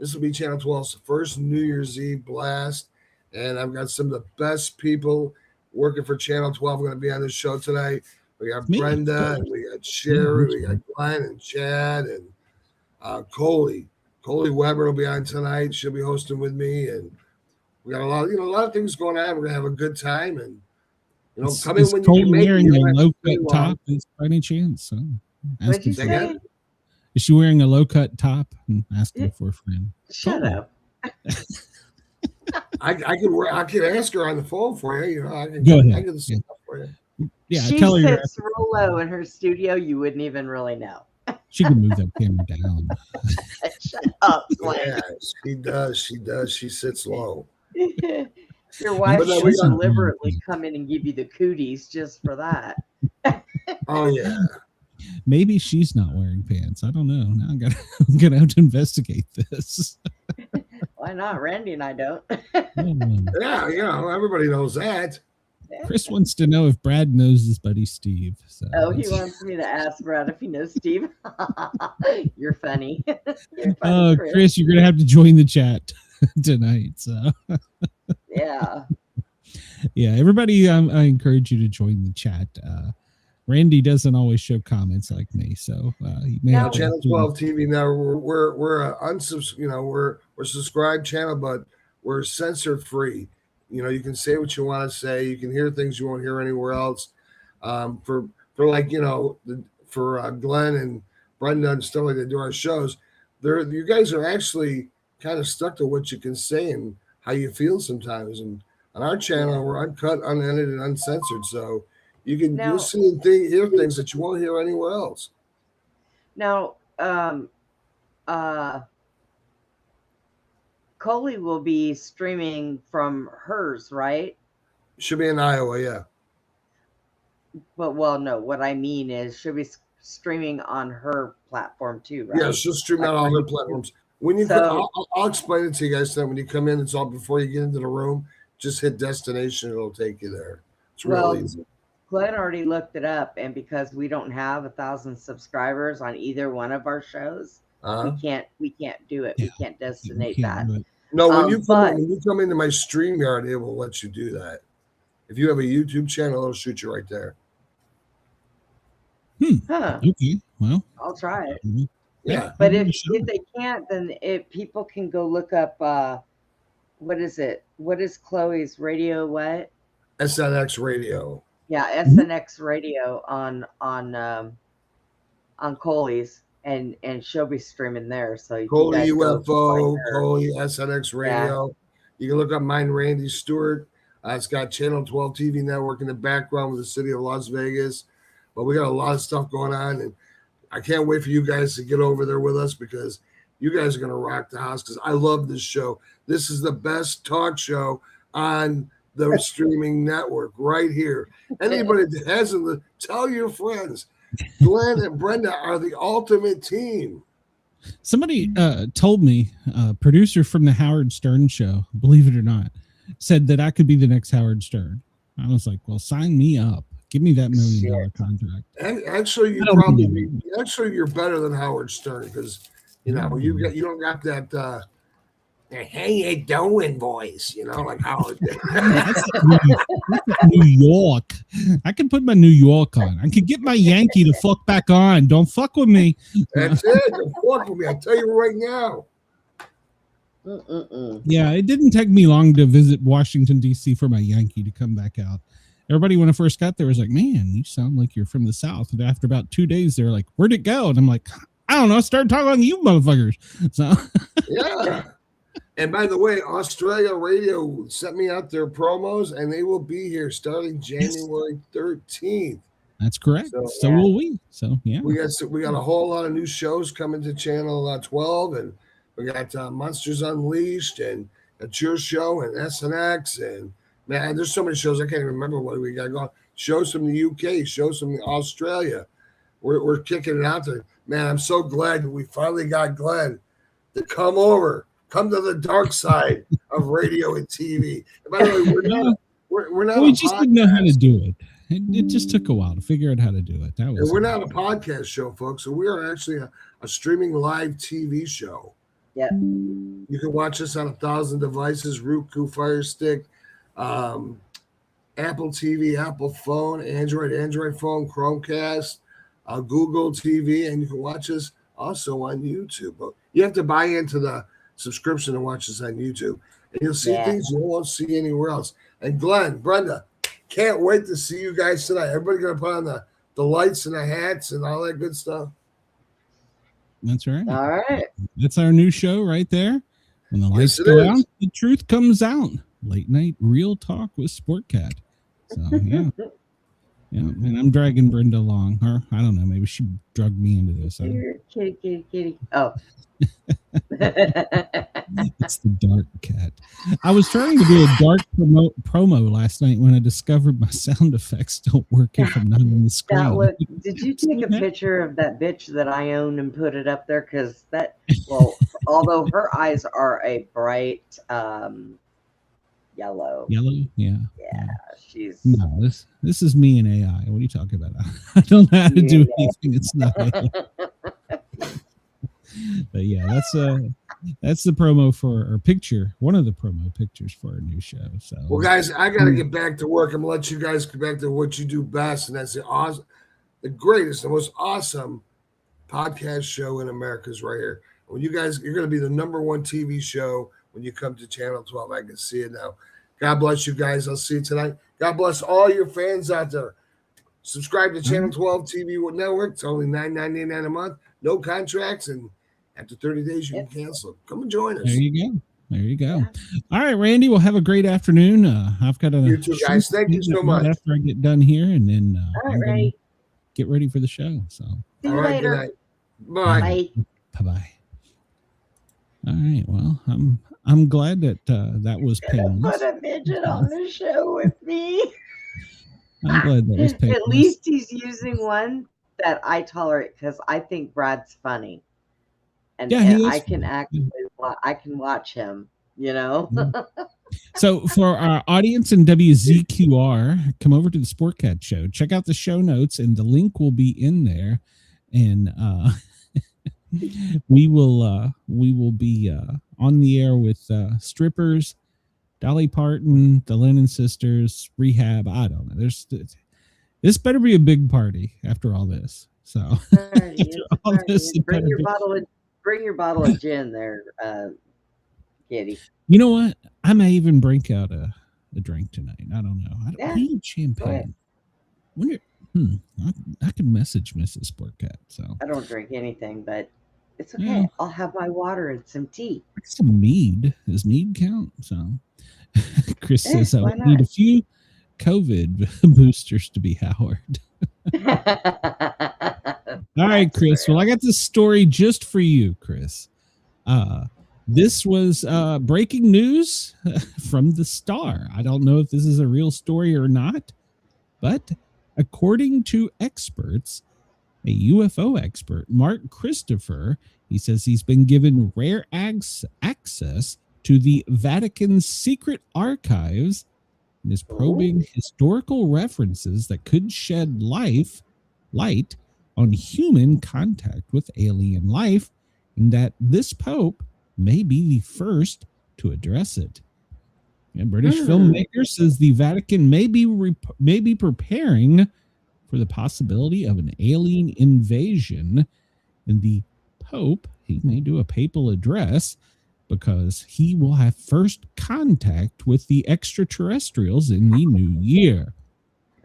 This will be Channel 12's first New Year's Eve blast, and I've got some of the best people working for Channel 12 going to be on this show tonight. We got Brenda, and we got Sherry, we got Glenn and Chad, and Coley. Coley Weber will be on tonight. She'll be hosting with me, and we got a lot of things going on. We're gonna have a good time, and come in when you can make it. Wearing a low-cut top by any chance? What'd you say? Is she wearing a low-cut top? I'm asking for a friend. Shut up. I can ask her on the phone for you. I can Go ahead. I can set up for you. Yeah, she tell her sits real low in her studio. You wouldn't even really know. she can move that camera down. Shut up, Yeah, she does. She does. She sits low. Your wife should deliberately come in and give you the cooties just for that. Oh yeah. Maybe she's not wearing pants. I don't know. Now I'm gonna have to investigate this. Why not? Randy and I don't. Yeah, everybody knows that. Chris wants to know if Brad knows his buddy Steve. So he wants me to ask Brad if he knows Steve. You're funny. Oh, Chris, you're gonna have to join the chat tonight. So yeah. Everybody, I encourage you to join the chat. Randy doesn't always show comments like me, so he may have Channel 12 TV now. We're we're subscribed channel, but we're censor free. You can say what you want to say. You can hear things you won't hear anywhere else. For Glenn and Brenda and stuff like that do our shows, you guys are actually kind of stuck to what you can say and how you feel sometimes. And on our channel, we're uncut, unedited, uncensored, so you can you'll see and hear things that you won't hear anywhere else. Now, Coley will be streaming from hers, right? Should be in Iowa, yeah. But no. What I mean is, she'll be streaming on her platform too, right? Yeah, she'll stream on all her platforms. When you I'll explain it to you guys. Then when you come in, it's all before you get into the room. Just hit destination; it'll take you there. It's real easy. Glenn already looked it up, and because we don't have 1,000 subscribers on either one of our shows, we can't do it. We can't destinate that. No, when you come into my StreamYard, it will let you do that. If you have a YouTube channel, it'll shoot you right there. Okay. Well, I'll try it. Yeah, but if they can't, then people can go look up. What is it? What is Chloe's radio? What? SNX Radio. Yeah, SNX Radio on Coley's, and she'll be streaming there. So Coley UFO, Coley SNX Radio. Yeah. You can look up mine, Randy Stewart. It's got Channel 12 TV network in the background with the city of Las Vegas. But we got a lot of stuff going on, and I can't wait for you guys to get over there with us because you guys are going to rock the house because I love this show. This is the best talk show on the streaming network right here. Anybody that hasn't, tell your friends. Glenn and Brenda are the ultimate team. Somebody told me, producer from the Howard Stern show, believe it or not, said that I could be the next Howard Stern. I was like, well, sign me up. Give me that $1 million contract. And actually, you're better than Howard Stern because you don't got that hey you doing voice, like Howard. That's New York. I can put my New York on. I can get my Yankee to fuck back on. Don't fuck with me. That's it. Don't fuck with me. I tell you right now. Yeah, it didn't take me long to visit Washington, D.C. for my Yankee to come back out. Everybody, when I first got there, was like, man, you sound like you're from the South. And after about 2 days, they're like, where'd it go? And I'm like, I don't know. Start talking like you motherfuckers. So yeah. And by the way, Australia Radio sent me out their promos, and they will be here starting January 13th. That's correct. So will we. So yeah, we got a whole lot of new shows coming to Channel 12, and we got Monsters Unleashed, and It's Your Show, and SNX, and man, there's so many shows I can't even remember what we got going. Shows from the UK, shows from Australia. We're kicking it out there, man. I'm so glad that we finally got Glenn to come over. Come to the dark side of radio and TV. And by the way, we're not. We just didn't know how to do it. it just took a while to figure out how to do it. That was. And we're not a podcast show, folks. So we are actually a streaming live TV show. Yeah. You can watch us on 1,000 devices: Roku, Fire Stick, Apple TV, Apple phone, Android phone, Chromecast, Google TV, and you can watch us also on YouTube. But you have to buy into the subscription to watch us on YouTube, and you'll see things you won't see anywhere else. And Glenn, Brenda, can't wait to see you guys tonight. Everybody gonna put on the lights and the hats and all that good stuff. That's right. All right. That's our new show right there. When the lights go out, the truth comes out. Late night real talk with Sportcat. So yeah. Yeah, and I'm dragging Brenda along. Or I don't know, maybe she drugged me into this. Kitty. Oh. It's the dark cat. I was trying to do a dark promo last night when I discovered my sound effects don't work if I'm not on the screen. Did you take a picture of that bitch that I own and put it up there? Because although her eyes are a bright yellow. Yeah. She's this is me and AI. What are you talking about? I don't know how to do anything. It's not AI. But yeah, that's the promo for our picture. One of the promo pictures for our new show. So well, guys, I gotta get back to work. I'm gonna let you guys get back to what you do best, and that's the greatest, the most awesome podcast show in America is right here. When you're gonna be the #1 TV show when you come to Channel 12. I can see it now. God bless you guys. I'll see you tonight. God bless all your fans out there. Subscribe to Channel 12 TV Network. It's only $9.99 a month. No contracts, and after 30 days, you can cancel. Come and join us. There you go. All right, Randy, we'll have a great afternoon. I've got you too, guys. Thank you so much. After I get done here, and then all right, get ready for the show. So see you later. Good night. Bye. Bye. All right. Well, I'm glad that that was painless. Put a midget on the show with me. I'm glad that was painless. At least he's using one that I tolerate because I think Brad's funny. And I can I can watch him, you know. So for our audience in WZQR, come over to the Sportcat show. Check out the show notes, and the link will be in there. And we will be on the air with strippers, Dolly Parton, the Lennon Sisters, Rehab. I don't know. This better be a big party after all this. So Bring your bottle of gin there, Kitty. You know what? I may even break out a drink tonight. I don't know. I need champagne. Wonder, I could message Mrs. Sportcat. So I don't drink anything, but it's okay. Yeah. I'll have my water and some tea. Some mead. Does mead count? So Chris says I would need a few COVID boosters to be Howard. All right, Chris. Well, I got this story just for you, Chris. This was breaking news from the Star. I don't know if this is a real story or not, but according to experts, a UFO expert, Mark Christopher, he says he's been given rare access to the Vatican's secret archives and is probing historical references that could shed light on human contact with alien life, and that this Pope may be the first to address it. A British filmmaker says the Vatican may be preparing for the possibility of an alien invasion, and the Pope, he may do a papal address because he will have first contact with the extraterrestrials in the new year.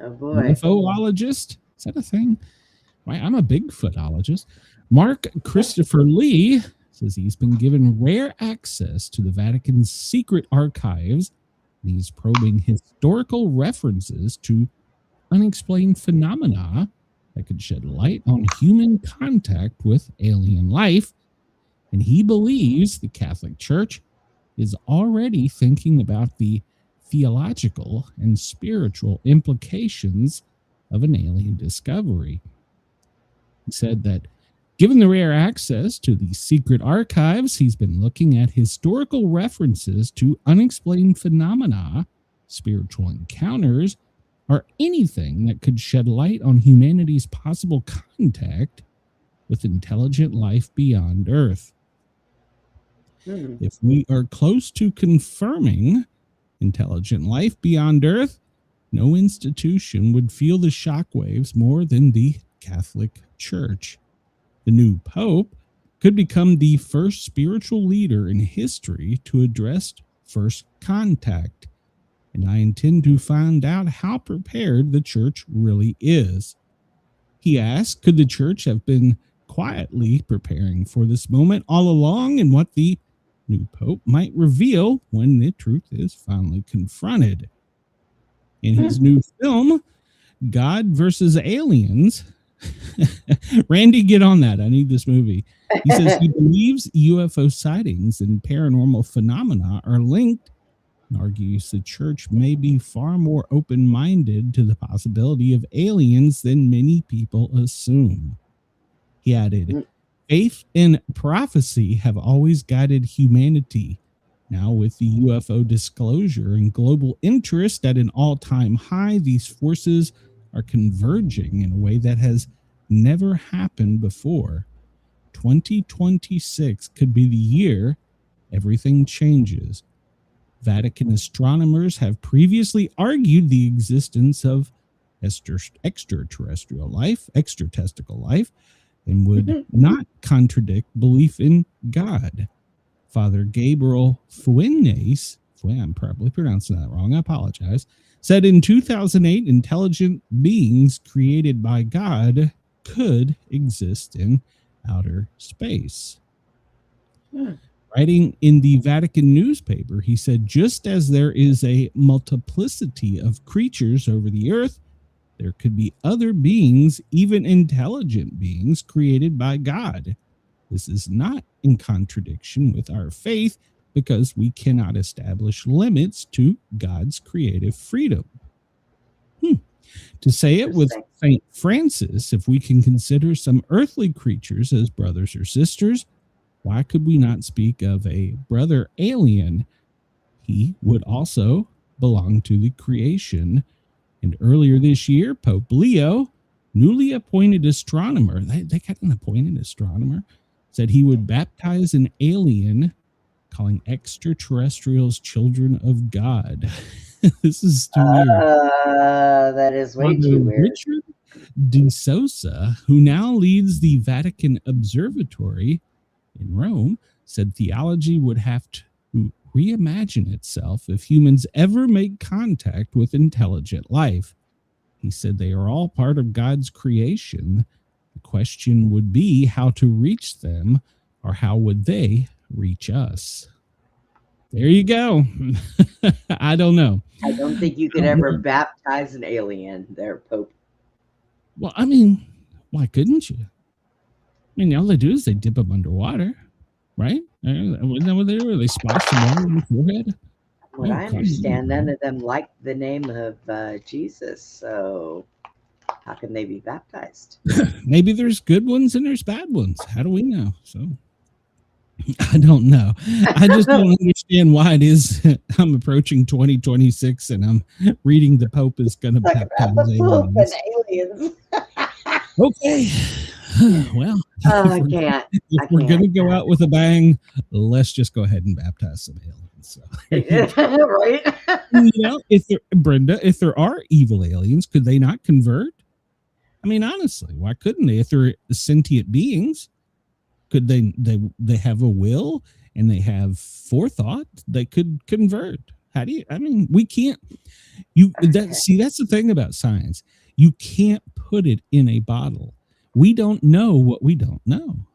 Oh boy. UFOologist? Is that a thing? Why, I'm a Bigfootologist. Mark Christopher Lee says he's been given rare access to the Vatican's secret archives. He's probing historical references to unexplained phenomena that could shed light on human contact with alien life. And he believes the Catholic Church is already thinking about the theological and spiritual implications of an alien discovery. He said that given the rare access to the secret archives, he's been looking at historical references to unexplained phenomena, spiritual encounters, or anything that could shed light on humanity's possible contact with intelligent life beyond Earth. If we are close to confirming intelligent life beyond Earth, no institution would feel the shockwaves more than the Catholic Church. The new Pope could become the first spiritual leader in history to address first contact, and I intend to find out how prepared the Church really is. He asked, could the Church have been quietly preparing for this moment all along, and what the new Pope might reveal when the truth is finally confronted. In his new film, God versus Aliens, Randy, get on that. I need this movie. He says he believes UFO sightings and paranormal phenomena are linked, and argues the Church may be far more open-minded to the possibility of aliens than many people assume. He added, faith and prophecy have always guided humanity. Now, with the UFO disclosure and global interest at an all-time high, these forces are converging in a way that has never happened before. 2026 could be the year everything changes. Vatican astronomers have previously argued the existence of extraterrestrial life, extratestical life, and would not contradict belief in God. Father Gabriel Fuentes, I'm probably pronouncing that wrong, I apologize, said in 2008, intelligent beings created by God could exist in outer space. Writing in the Vatican newspaper, he said, just as there is a multiplicity of creatures over the earth, there could be other beings, even intelligent beings, created by God. This is not in contradiction with our faith because we cannot establish limits to God's creative freedom. To say it with St. Francis, if we can consider some earthly creatures as brothers or sisters, why could we not speak of a brother alien? He would also belong to the creation. And earlier this year, Pope Leo, newly appointed astronomer, they got an appointed astronomer, said he would baptize an alien, calling extraterrestrials children of God. This is too weird. That is way too weird. Richard de Sousa, who now leads the Vatican Observatory in Rome, said theology would have to reimagine itself if humans ever make contact with intelligent life. He said they are all part of God's creation. The question would be how to reach them, or how would they reach us? There you go. I don't know. I don't think you could ever baptize an alien there, Pope. Well, I mean, why couldn't you? I mean, all they do is they dip them underwater, right? Wasn't that what they were? They splash some water in the forehead. What I understand, none of them like the name of Jesus, so how can they be baptized? Maybe there's good ones and there's bad ones. How do we know? So I don't know. I just don't understand why it is I'm approaching 2026 and I'm reading the Pope is going to baptize aliens. Okay. Well, I can't. If we're going to go out with a bang, let's just go ahead and baptize some aliens. So, right? You know, Brenda, if there are evil aliens, could they not convert? I mean, honestly, why couldn't they? If they're sentient beings, could they have a will and they have forethought? They could convert. How do you? I mean, we can't. That's the thing about science. You can't put it in a bottle. We don't know what we don't know.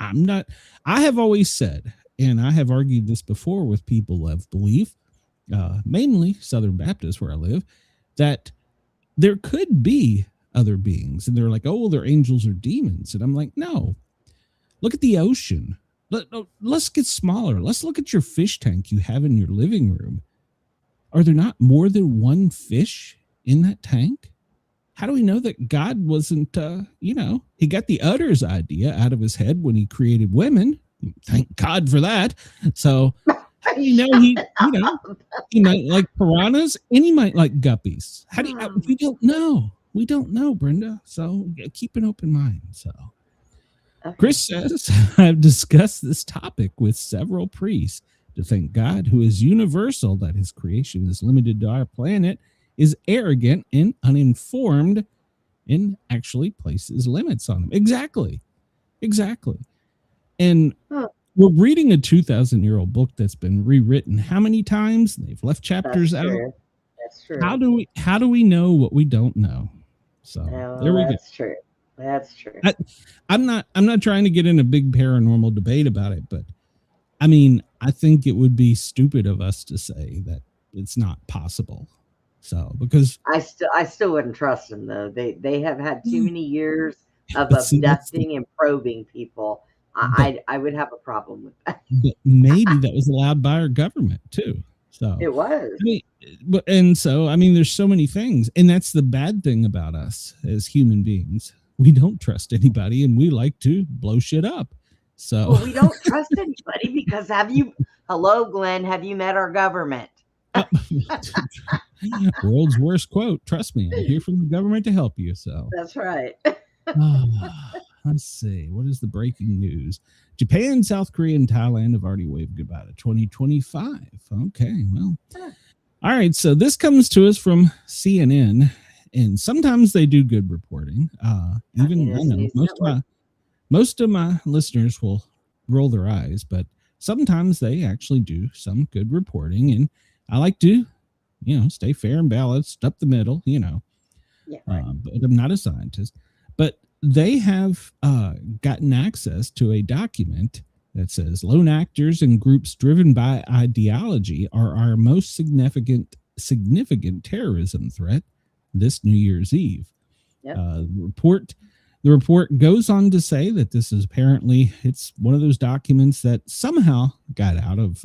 I have always said, and I have argued this before with people of belief, mainly Southern Baptists where I live, that there could be other beings. And they're like, oh, well, they're angels or demons. And I'm like, no. Look at the ocean. Let's get smaller. Let's look at your fish tank you have in your living room. Are there not more than one fish in that tank? How do we know that God wasn't, he got the udders idea out of his head when he created women. Thank God for that. So he might like piranhas and he might like guppies. How do you, we don't know. We don't know, Brenda. So keep an open mind. So Chris says, I've discussed this topic with several priests to thank God, who is universal, that his creation is limited to our planet, is arrogant and uninformed, and actually places limits on them. Exactly. And we're reading a 2,000-year-old book that's been rewritten how many times? They've left chapters out. That's true. How do we know what we don't know? So there we go. That's true. I'm not trying to get in a big paranormal debate about it, but I mean, I think it would be stupid of us to say that it's not possible. So because I still wouldn't trust them though. They have had too many years of abducting and probing people. I would have a problem with that. But maybe that was allowed by our government too. So it was. I mean, there's so many things, and that's the bad thing about us as human beings. We don't trust anybody, and we like to blow shit up. So we don't trust anybody because hello, Glenn, have you met our government? World's worst quote. Trust me, I'm here from the government to help you. So that's right. Let's see. What is the breaking news? Japan, South Korea, and Thailand have already waved goodbye to 2025. Okay, well. All right, so this comes to us from CNN, and sometimes they do good reporting. Even I know most of my listeners will roll their eyes, but sometimes they actually do some good reporting, and I like to, stay fair and balanced up the middle, Yeah, right. But I'm not a scientist. But they have gotten access to a document that says lone actors and groups driven by ideology are our most significant terrorism threat this New Year's Eve. Yep. The report goes on to say that this is it's one of those documents that somehow got out of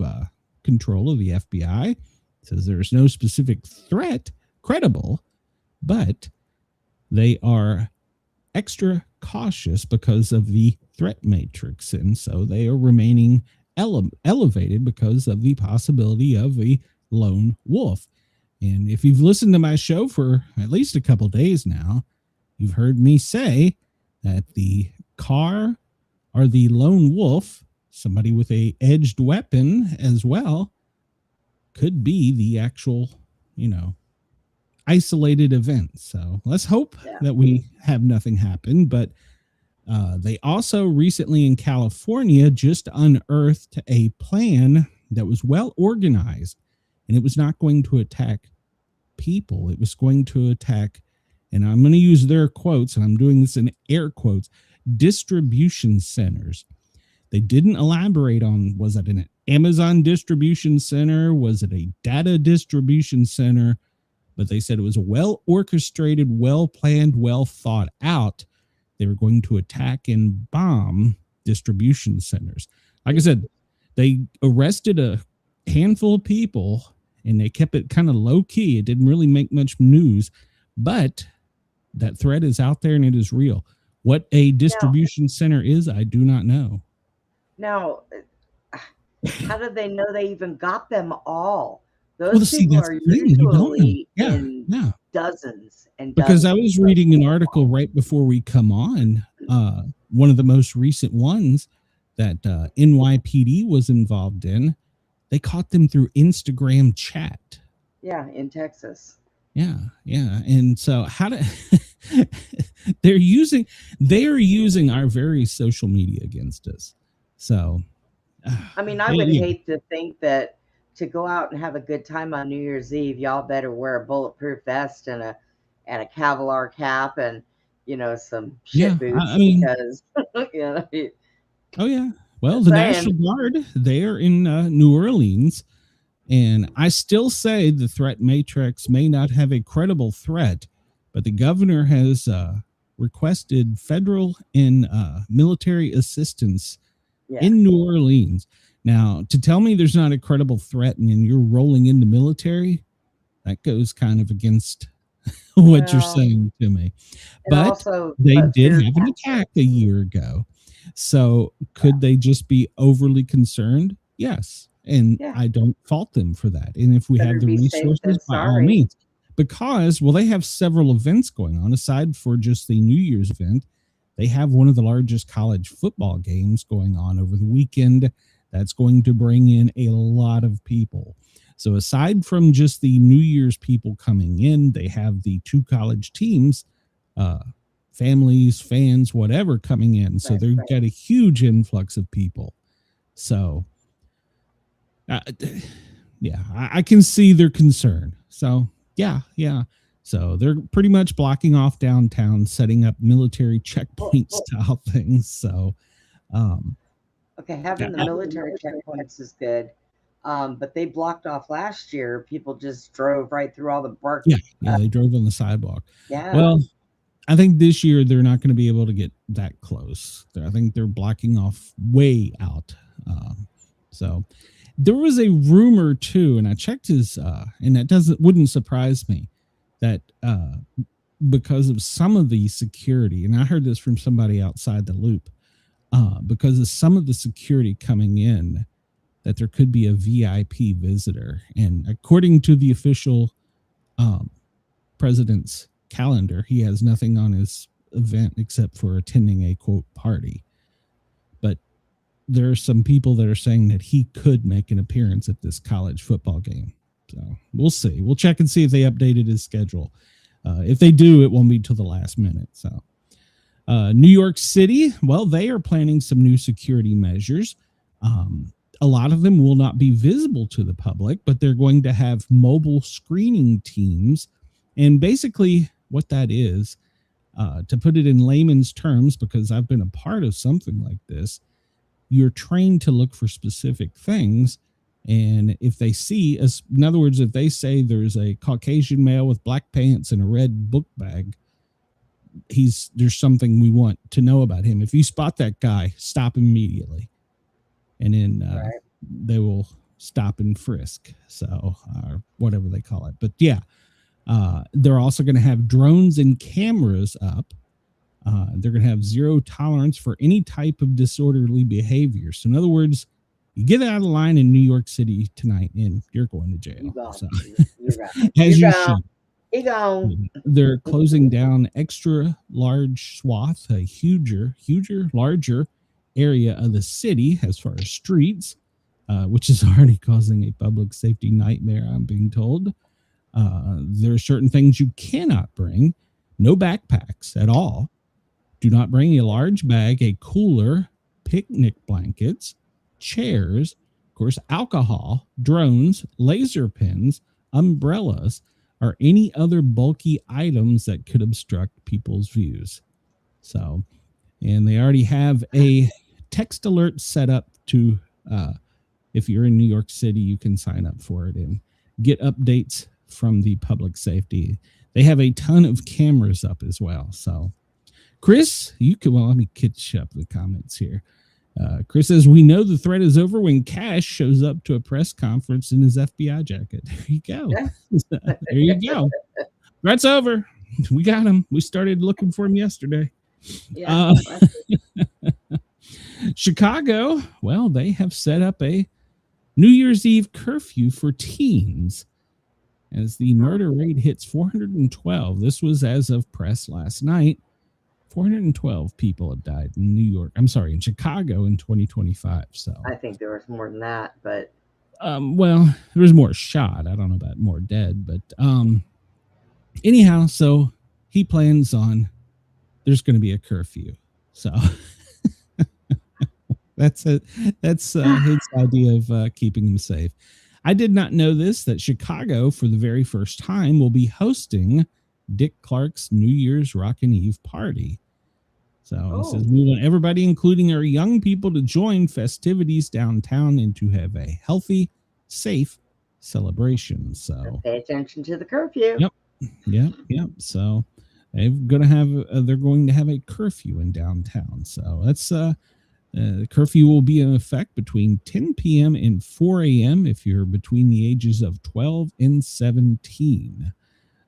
control of the FBI. It says there's no specific threat credible, but they are extra cautious because of the threat matrix, and so they are remaining elevated because of the possibility of a lone wolf. And if you've listened to my show for at least a couple days now, you've heard me say that the car or the lone wolf, somebody with a edged weapon as well, could be the actual, isolated event. So let's hope that we have nothing happen. But they also recently in California just unearthed a plan that was well organized, and it was not going to attack people. It was going to attack, and I'm going to use their quotes, and I'm doing this in air quotes, distribution centers. They didn't elaborate on, was it an Amazon distribution center? Was it a data distribution center? But they said it was a well-orchestrated, well-planned, well thought They were going to attack and bomb distribution centers. Like I said, they arrested a handful of people and they kept it kind of low key. It didn't really make much news, but that threat is out there and it is real. What a distribution center is, I do not know. Now, how did they know they even got them all? Those people are usually in dozens and dozens. Because I was reading an article right before we come on, one of the most recent ones that NYPD was involved in. They caught them through Instagram chat. Yeah, in Texas. Yeah. And so they are using our very social media against us. So I mean, I would hate to think that to go out and have a good time on New Year's Eve, y'all better wear a bulletproof vest and a Kevlar cap and some shit boots because Oh yeah. Well, the National Guard, they are in New Orleans, and I still say the threat matrix may not have a credible threat, but the governor has requested federal and military assistance in New Orleans. Now, to tell me there's not a credible threat and you're rolling into military, that goes kind of against what you're saying to me. But they did have an attack a year ago. So could they just be overly concerned? Yes. And Yeah. I don't fault them for that. And if we Better have the be safe resources, than by all sorry. means, because, well, they have several events going on aside for just the New Year's event. They have one of the largest college football games going on over the weekend. That's going to bring in a lot of people. So aside from just the New Year's people coming in, they have the two college teams, families, fans, whatever coming in. So they've got a huge influx of people. So, yeah, I can see their concern. So, yeah. So they're pretty much blocking off downtown, setting up military checkpoint style things. So, okay, having the military checkpoints is good. But they blocked off last year. People just drove right through all the bark. Yeah, they drove on the sidewalk. Yeah. Well, I think this year they're not going to be able to get that close. I think they're blocking off way out. So there was a rumor too, and I checked his, and that wouldn't surprise me, that because of some of the security, and I heard this from somebody outside the loop, because of some of the security coming in, that there could be a VIP visitor. And according to the official president's calendar, he has nothing on his event except for attending a quote party. But there are some people that are saying that he could make an appearance at this college football game. So we'll see. We'll check and see if they updated his schedule. If they do, it won't be till the last minute. So New York City, well, they are planning some new security measures. A lot of them will not be visible to the public, but they're going to have mobile screening teams. And basically what that is, to put it in layman's terms, because I've been a part of something like this, you're trained to look for specific things. And if they see, in other words, if they say there's a Caucasian male with black pants and a red book bag, there's something we want to know about him. If you spot that guy, stop immediately. And then they will stop and frisk. So, whatever they call it. But yeah, they're also going to have drones and cameras up. They're going to have zero tolerance for any type of disorderly behavior. So in other words, you get out of line in New York City tonight and you're going to jail. So, as you should. They're closing down extra large swath, a larger area of the city as far as streets, which is already causing a public safety nightmare, I'm being told. There are certain things you cannot bring. No backpacks at all. Do not bring a large bag, a cooler, picnic blankets, chairs, of course, alcohol, drones, laser pens, umbrellas, or any other bulky items that could obstruct people's views. So, and they already have a text alert set up to, if you're in New York City, you can sign up for it and get updates from the public safety. They have a ton of cameras up as well. So, Chris, let me catch up the comments here. Chris says, we know the threat is over when Cash shows up to a press conference in his FBI jacket. There you go. There you go. Threat's over. We got him. We started looking for him yesterday. Yeah. Chicago, well, they have set up a New Year's Eve curfew for teens as the murder rate hits 412. This was as of press last night. 412 people have died in Chicago in 2025. So I think there was more than that, but well, there was more shot. I don't know about more dead, but anyhow, so he plans on there's going to be a curfew. So that's it. That's his idea of keeping them safe. I did not know this, that Chicago, for the very first time, will be hosting Dick Clark's New Year's Rockin' Eve party. So he says, we want everybody, including our young people, to join festivities downtown and to have a healthy, safe celebration. So pay attention to the curfew. Yep. So they're going to have a curfew in downtown. So that's the curfew will be in effect between 10 p.m. and 4 a.m. if you're between the ages of 12 and 17.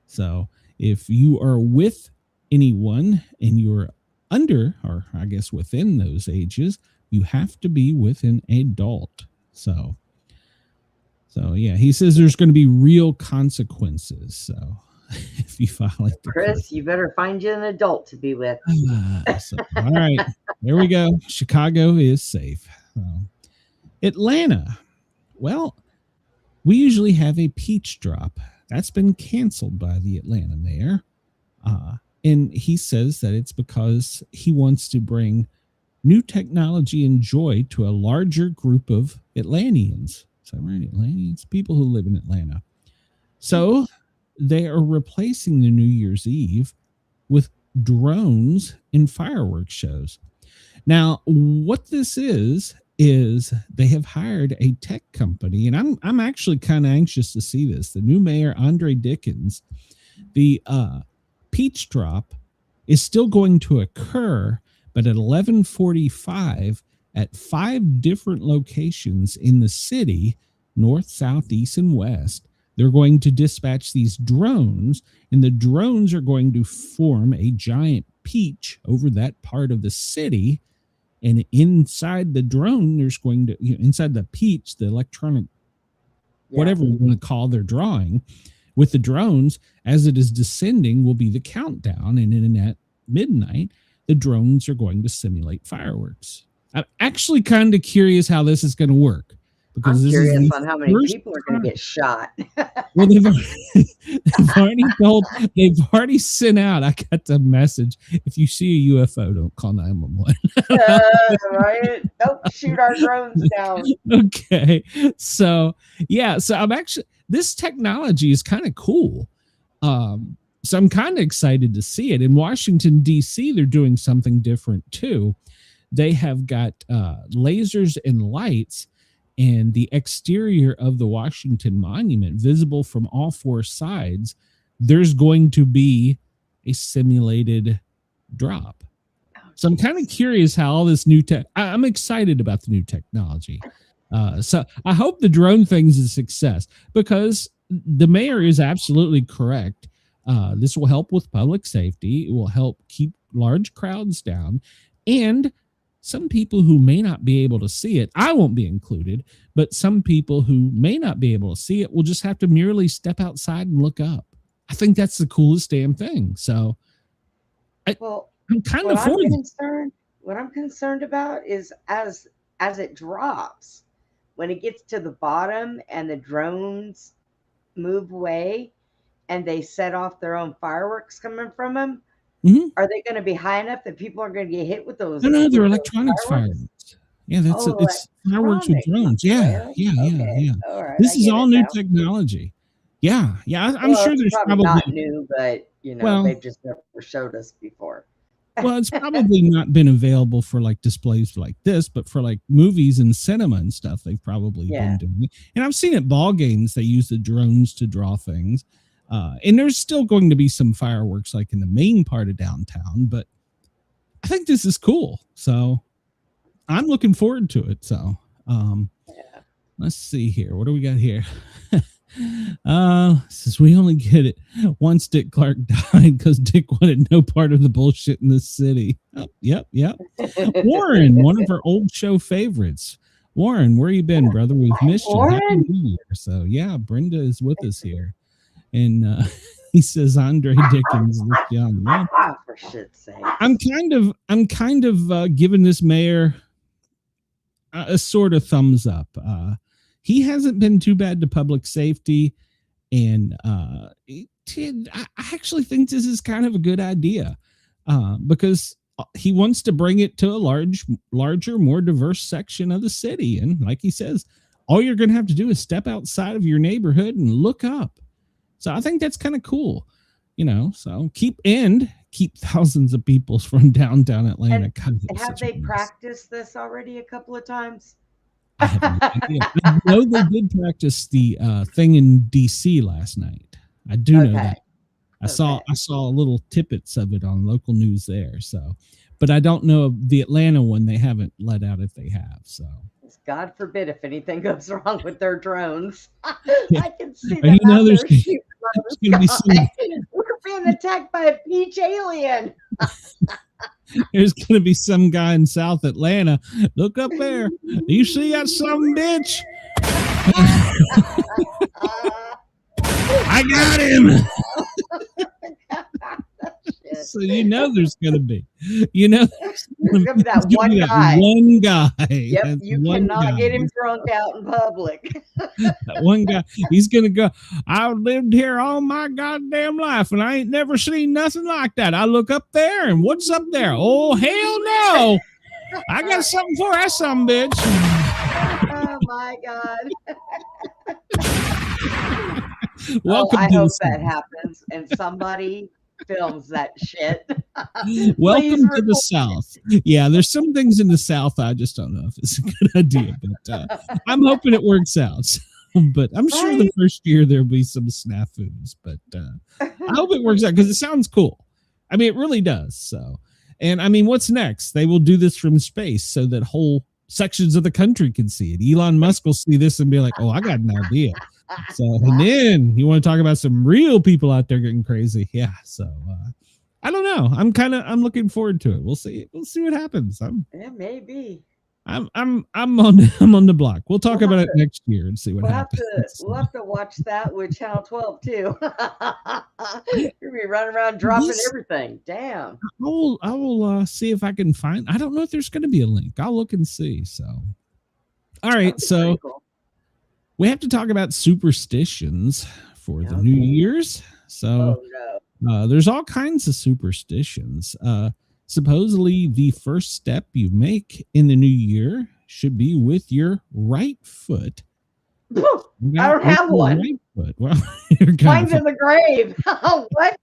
So if you are with anyone and you're under, or I guess within those ages, you have to be with an adult. So So yeah, he says there's going to be real consequences. So if you violate the Chris, you better find you an adult to be with. So, all right, there we go. Chicago is safe. Atlanta. Well, we usually have a peach drop. That's been canceled by the Atlanta mayor. And he says that it's because he wants to bring new technology and joy to a larger group of Atlanteans. So, right, Atlanteans, people who live in Atlanta. So they are replacing the New Year's Eve with drones and fireworks shows. Now, what this is they have hired a tech company, and I'm actually kind of anxious to see this. The new mayor, Andre Dickens, the peach drop is still going to occur, but at 11:45 at 5 different locations in the city, north, south, east, and west. They're going to dispatch these drones, and the drones are going to form a giant peach over that part of the city. And inside the drone, there's going to, inside the peach, the electronic, whatever you want to call their drawing, with the drones, as it is descending, will be the countdown. And then at midnight, the drones are going to simulate fireworks. I'm actually kind of curious how this is going to work. Because I'm curious on how many people are going to get shot. Well, they've already sent out. I got the message. If you see a UFO, don't call 911. Right? Don't shoot our drones down. Okay. So I'm actually, this technology is kind of cool. So I'm kind of excited to see it. In Washington, D.C., they're doing something different too. They have got lasers and lights, and the exterior of the Washington Monument, visible from all 4 sides, there's going to be a simulated drop. So I'm kind of curious how all this new tech, I'm excited about the new technology. So I hope the drone thing's a success, because the mayor is absolutely correct. This will help with public safety. It will help keep large crowds down, and some people who may not be able to see it, I won't be included, but some people who may not be able to see it will just have to merely step outside and look up. I think that's the coolest damn thing. So I'm kind of for it. What I'm concerned about is as it drops, when it gets to the bottom and the drones move away and they set off their own fireworks coming from them, are they going to be high enough that people are going to get hit with those? No, they're electronics fireworks. Yeah, it's fireworks with drones. Yeah. All right, this is all new technology. Yeah. I'm sure there's probably not new, but they've just never showed us before. Well, it's probably not been available for like displays like this, but for like movies and cinema and stuff, they've probably been doing it. And I've seen at ball games, they use the drones to draw things. And there's still going to be some fireworks like in the main part of downtown, but I think this is cool. So I'm looking forward to it. So let's see here. What do we got here? Says we only get it once Dick Clark died because Dick wanted no part of the bullshit in this city. Oh, yep. Warren, one of our old show favorites. Warren, where you been, brother? We've missed you. Happy New Year. So yeah, Brenda is with us here. And he says Andre Dickens looked young. Well, for shit's sake. I'm kind of giving this mayor a sort of thumbs up. He hasn't been too bad to public safety, and I actually think this is kind of a good idea because he wants to bring it to a larger, more diverse section of the city. And like he says, all you're going to have to do is step outside of your neighborhood and look up. So I think that's kind of cool, so keep thousands of people from downtown Atlanta. And have they practiced this already a couple of times? I have no idea. I know they did practice the thing in DC last night. I do know that. I saw little tidbits of it on local news there. So, but I don't know the Atlanta one. They haven't let out if they have. So, God forbid if anything goes wrong with their drones. Yeah. I can see them out there shooting out of the sky. We're being attacked by a peach alien. There's going to be some guy in South Atlanta. Look up there. You see that some bitch? I got him. So you know there's going to be, there's going to be that one guy. One guy. Yep, That's you one cannot guy. get him drunk out in public. That one guy, he's going to go, I've lived here all my goddamn life, and I ain't never seen nothing like that. I look up there, and what's up there? Oh, hell no. I got something for that some bitch. Oh, my God. Welcome I to hope the that happens, and somebody films that shit. Welcome to the South. Yeah, there's some things in the South I just don't know if it's a good idea, but I'm hoping it works out. So, but I'm sure the first year there'll be some snafus, but I hope it works out because it sounds cool. I mean, it really does. So, and I mean, what's next? They will do this from space so that whole sections of the country can see it. Elon Musk will see this and be like, oh, I got an idea. So, and then you want to talk about some real people out there getting crazy. Yeah. So, I don't know. I'm looking forward to it. We'll see what happens. Maybe. I'm on the block. We'll talk about it next year and see what happens. We'll have to watch that with Channel 12 too. You'll be running around dropping everything. Damn. I will see if I can find. I don't know if there's going to be a link. I'll look and see. So, all right. So. Cool. We have to talk about superstitions for the New Year's. So there's all kinds of superstitions. Supposedly the first step you make in the new year should be with your right foot. I don't have one. Right foot. Well, mine's in the grave. Oh, what?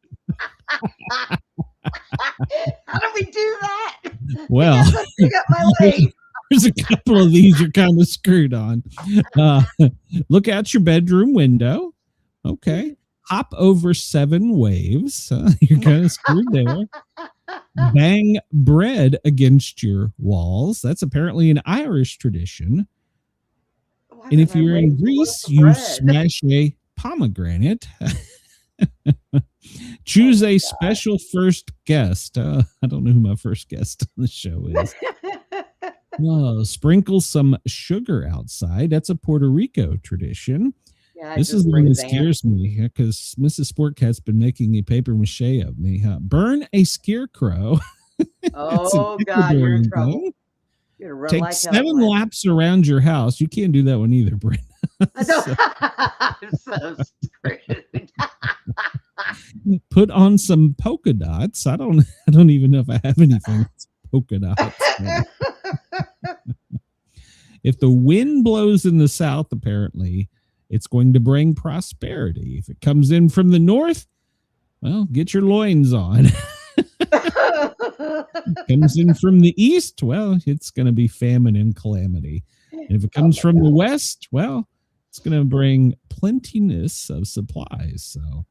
How do we do that? Well, pick up my leg. There's a couple of these you're kind of screwed on. Look out your bedroom window. Okay. Hop over 7 waves. You're kind of screwed there. Bang bread against your walls. That's apparently an Irish tradition. And if you're in Greece, you smash a pomegranate. Choose a special first guest. I don't know who my first guest on the show is. Sprinkle some sugar outside. That's a Puerto Rico tradition. Yeah, this is the one that scares me because Mrs. Sportcat's been making a paper mache of me. Burn a scarecrow. Oh, God, you're in trouble. Take like 7 laps around your house. You can't do that one either, Brenda. I'm so screwed. Put on some polka dots. I don't even know if I have anything that's polka dots. If the wind blows in the south, apparently, it's going to bring prosperity. If it comes in from the north, well, get your loins on. Comes in from the east, well, it's going to be famine and calamity. And if it comes from the west, well, it's going to bring plentiness of supplies. So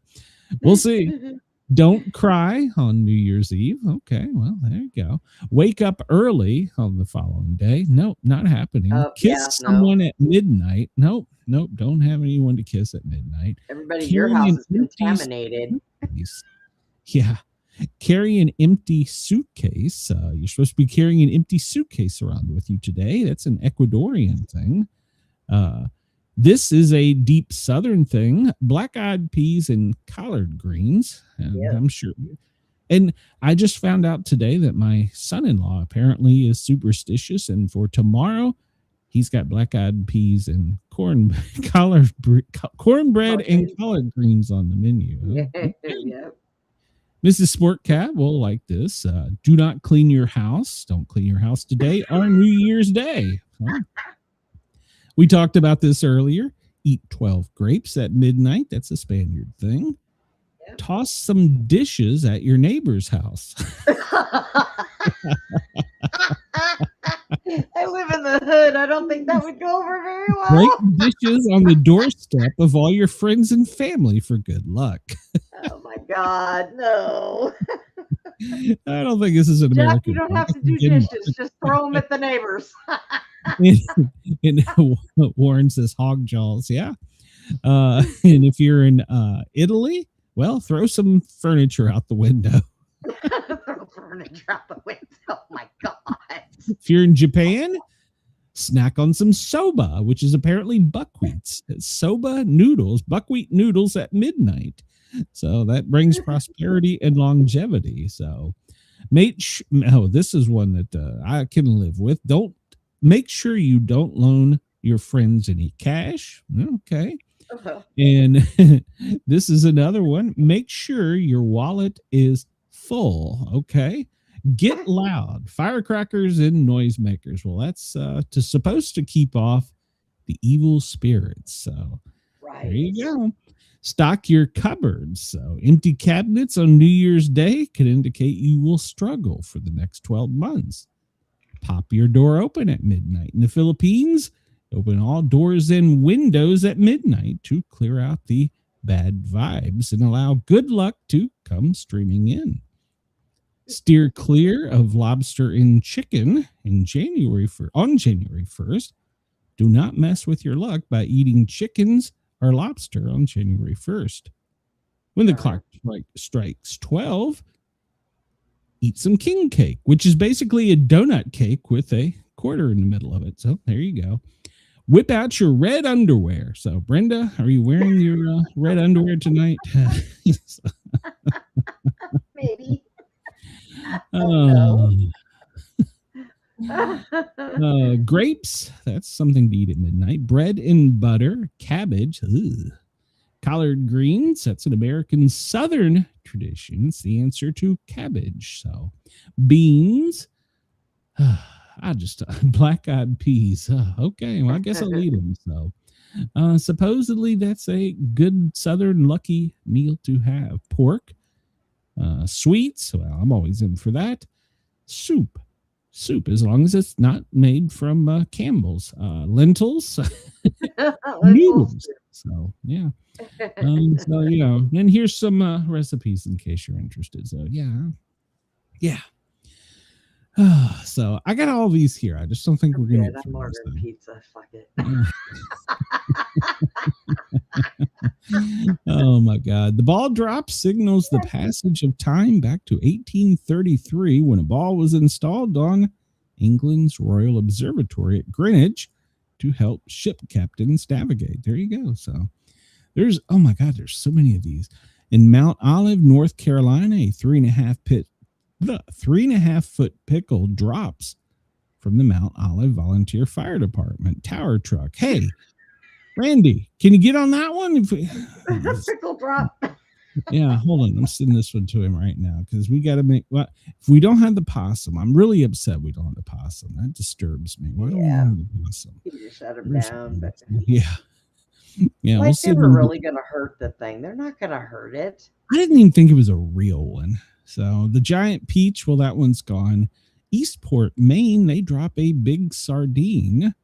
we'll see. Don't cry on New Year's Eve. Okay, well, there you go. Wake up early on the following day. Nope, not happening. Kiss someone at midnight. Nope, don't have anyone to kiss at midnight. Everybody in your house is contaminated. Yeah. Carry an empty suitcase. You're supposed to be carrying an empty suitcase around with you today. That's an Ecuadorian thing. This is a deep southern thing. Black-eyed peas and collard greens. I'm sure. And I just found out today that my son-in-law apparently is superstitious. And for tomorrow, he's got black-eyed peas and cornbread and collard greens on the menu. Yep. Mrs. Sportcat will like this. Do not clean your house. Don't clean your house today on New Year's Day. We talked about this earlier. Eat 12 grapes at midnight. That's a Spaniard thing. Yep. Toss some dishes at your neighbor's house. I live in the hood. I don't think that would go over very well. Break dishes on the doorstep of all your friends and family for good luck. Oh my God, no. I don't think this is an American. Jack, you don't have to do dishes. Just throw them at the neighbors. And Warren says hog jaws. Yeah. And if you're in Italy, well, throw some furniture out the window. Throw furniture out the window. Oh my God. If you're in Japan, Snack on some soba, which is apparently buckwheats. Soba noodles, buckwheat noodles at midnight. So that brings prosperity and longevity. So this is one that I can live with. Make sure you don't loan your friends any cash. Okay. And this is another one. Make sure your wallet is full. Okay. Get loud. Firecrackers and noisemakers. Well, that's supposed to keep off the evil spirits. So there you go. Stock your cupboards. So empty cabinets on New Year's Day could indicate you will struggle for the next 12 months. Pop your door open at midnight. In the Philippines, open all doors and windows at midnight to clear out the bad vibes and allow good luck to come streaming in. Steer clear of lobster and chicken on January 1st. Do not mess with your luck by eating chickens or lobster on January 1st. When the clock strikes 12, eat some king cake, which is basically a donut cake with a quarter in the middle of it. So there you go. Whip out your red underwear. So Brenda, are you wearing your red underwear tonight? Maybe. Grapes, that's something to eat at midnight. Bread and butter, cabbage, collard greens, that's an American Southern tradition. It's the answer to cabbage. So beans, black-eyed peas. Okay, well, I guess I'll eat them. So supposedly that's a good Southern lucky meal to have. Pork, sweets, well, I'm always in for that. Soup, as long as it's not made from Campbell's. Lentils, noodles. So yeah. So and here's some recipes in case you're interested. So yeah. So I got all these here. I just don't think we're gonna. I'm ordering pizza. Fuck it. Oh my God. The ball drop signals the passage of time back to 1833 when a ball was installed on England's Royal Observatory at Greenwich to help ship captains navigate. There you go. So there's so many of these. In Mount Olive, North Carolina, a 3.5 foot pickle drops from the Mount Olive Volunteer Fire Department tower truck. Hey, Randy, can you get on that one? Pickle drop. Yeah, hold on. I'm sending this one to him right now because we got to make. Well, if we don't have the possum, I'm really upset we don't have the possum. That disturbs me. Why don't we have the possum? You just shut him down. But yeah. Like they were really going to hurt the thing. They're not going to hurt it. I didn't even think it was a real one. So the giant peach, well, that one's gone. Eastport, Maine, they drop a big sardine.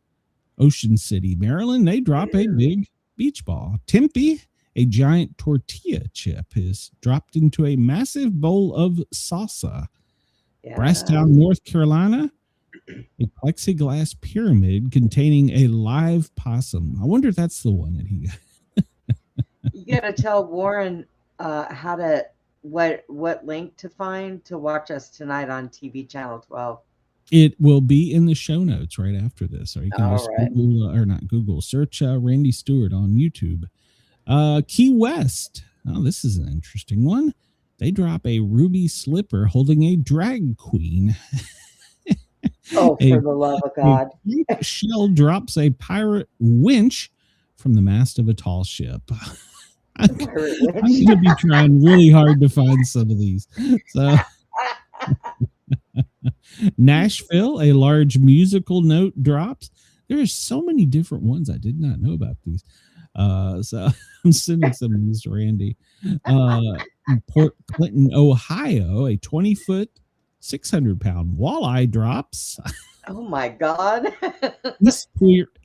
Ocean City, Maryland, they drop a big beach ball. Tempe, a giant tortilla chip is dropped into a massive bowl of salsa. Yeah. Brasstown, North Carolina, a plexiglass pyramid containing a live possum. I wonder if that's the one that he got. You got to tell Warren what link to find to watch us tonight on TV channel 12. It will be in the show notes right after this. Or you can just Google, search Randy Stewart on YouTube. Key West. Oh, this is an interesting one. They drop a ruby slipper holding a drag queen. Oh, for the love of God. A shell drops a pirate winch from the mast of a tall ship. I'm going to be trying really hard to find some of these. So, Nashville, a large musical note drops. There are so many different ones. I did not know about these. So I'm sending some of these to Randy. Port Clinton, Ohio, a 20-foot, 600-pound walleye drops. Oh my God.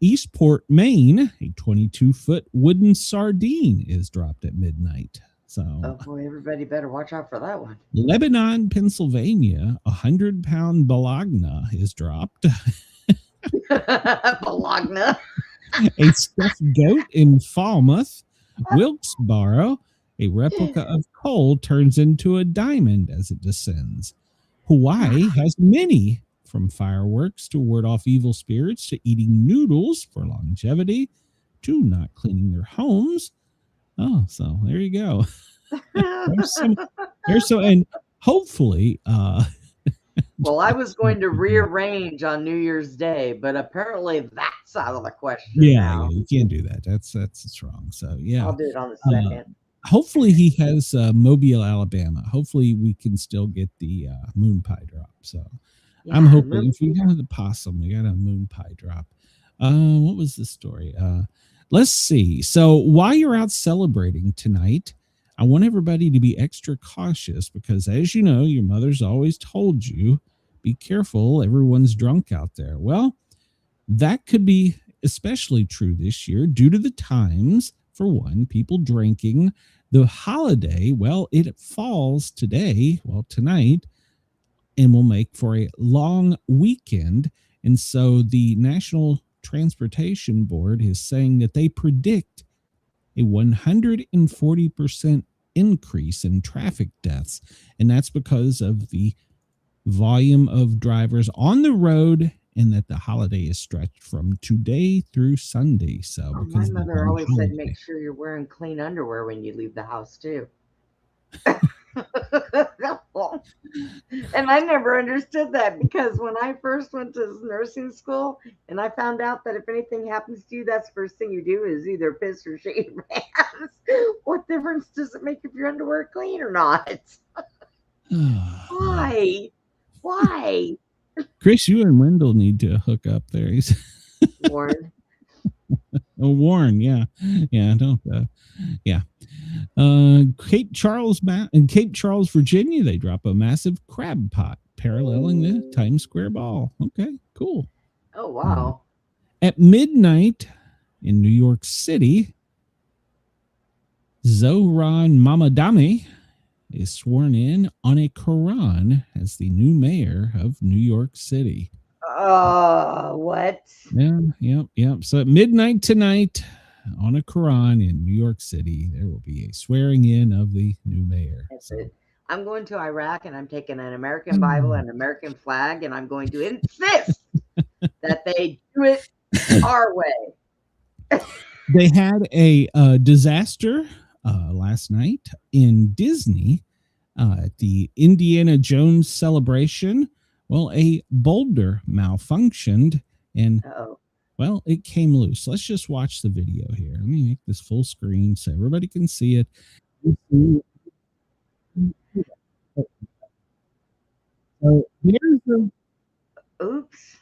Eastport, Maine, a 22-foot wooden sardine is dropped at midnight. So, oh boy, everybody better watch out for that one. Lebanon, Pennsylvania, a 100-pound bologna is dropped. Bologna. A stuffed goat in Falmouth, Wilkesboro, a replica of coal turns into a diamond as it descends. Hawaii has many from fireworks to ward off evil spirits to eating noodles for longevity to not cleaning their homes. Oh, so there you go. And hopefully, well, I was going to rearrange on New Year's Day, but apparently that's out of the question. Yeah, you can't do that. That's wrong. So yeah, I'll do it on the second. Hopefully he has Mobile, Alabama. Hopefully we can still get the moon pie drop. So yeah, I'm hoping if we got the possum, we got a moon pie drop. What was the story? Let's see. So while you're out celebrating tonight, I want everybody to be extra cautious because, as you know, your mother's always told you, be careful. Everyone's drunk out there. Well, that could be especially true this year due to the times. For one, people drinking. The holiday, well, it falls today, well, tonight, and will make for a long weekend. And so the National Transportation Board is saying that they predict a 140% increase in traffic deaths. And that's because of the volume of drivers on the road and that the holiday is stretched from today through Sunday. So my mother always said, make sure you're wearing clean underwear when you leave the house too. And I never understood that because when I first went to nursing school and I found out that if anything happens to you, that's the first thing you do is either piss or shit your pants. What difference does it make if your underwear are clean or not? Why? Chris, you and Wendell need to hook up there. Warren. Oh, Warren, yeah. Don't. Yeah. Cape Charles, Virginia, they drop a massive crab pot paralleling the Times Square Ball. Okay, cool. Oh, wow. At midnight in New York City, Zohran Mamdani is sworn in on a Quran as the new mayor of New York City. What? Yeah. So at midnight tonight, on a Quran in New York City, there will be a swearing in of the new mayor. That's it. I'm going to Iraq and I'm taking an American Bible and an American flag, and I'm going to insist that they do it our way. They had a disaster last night in Disney at the Indiana Jones celebration. Well, a boulder malfunctioned and well, it came loose. Let's just watch the video here. Let me make this full screen so everybody can see it. So here's the oops.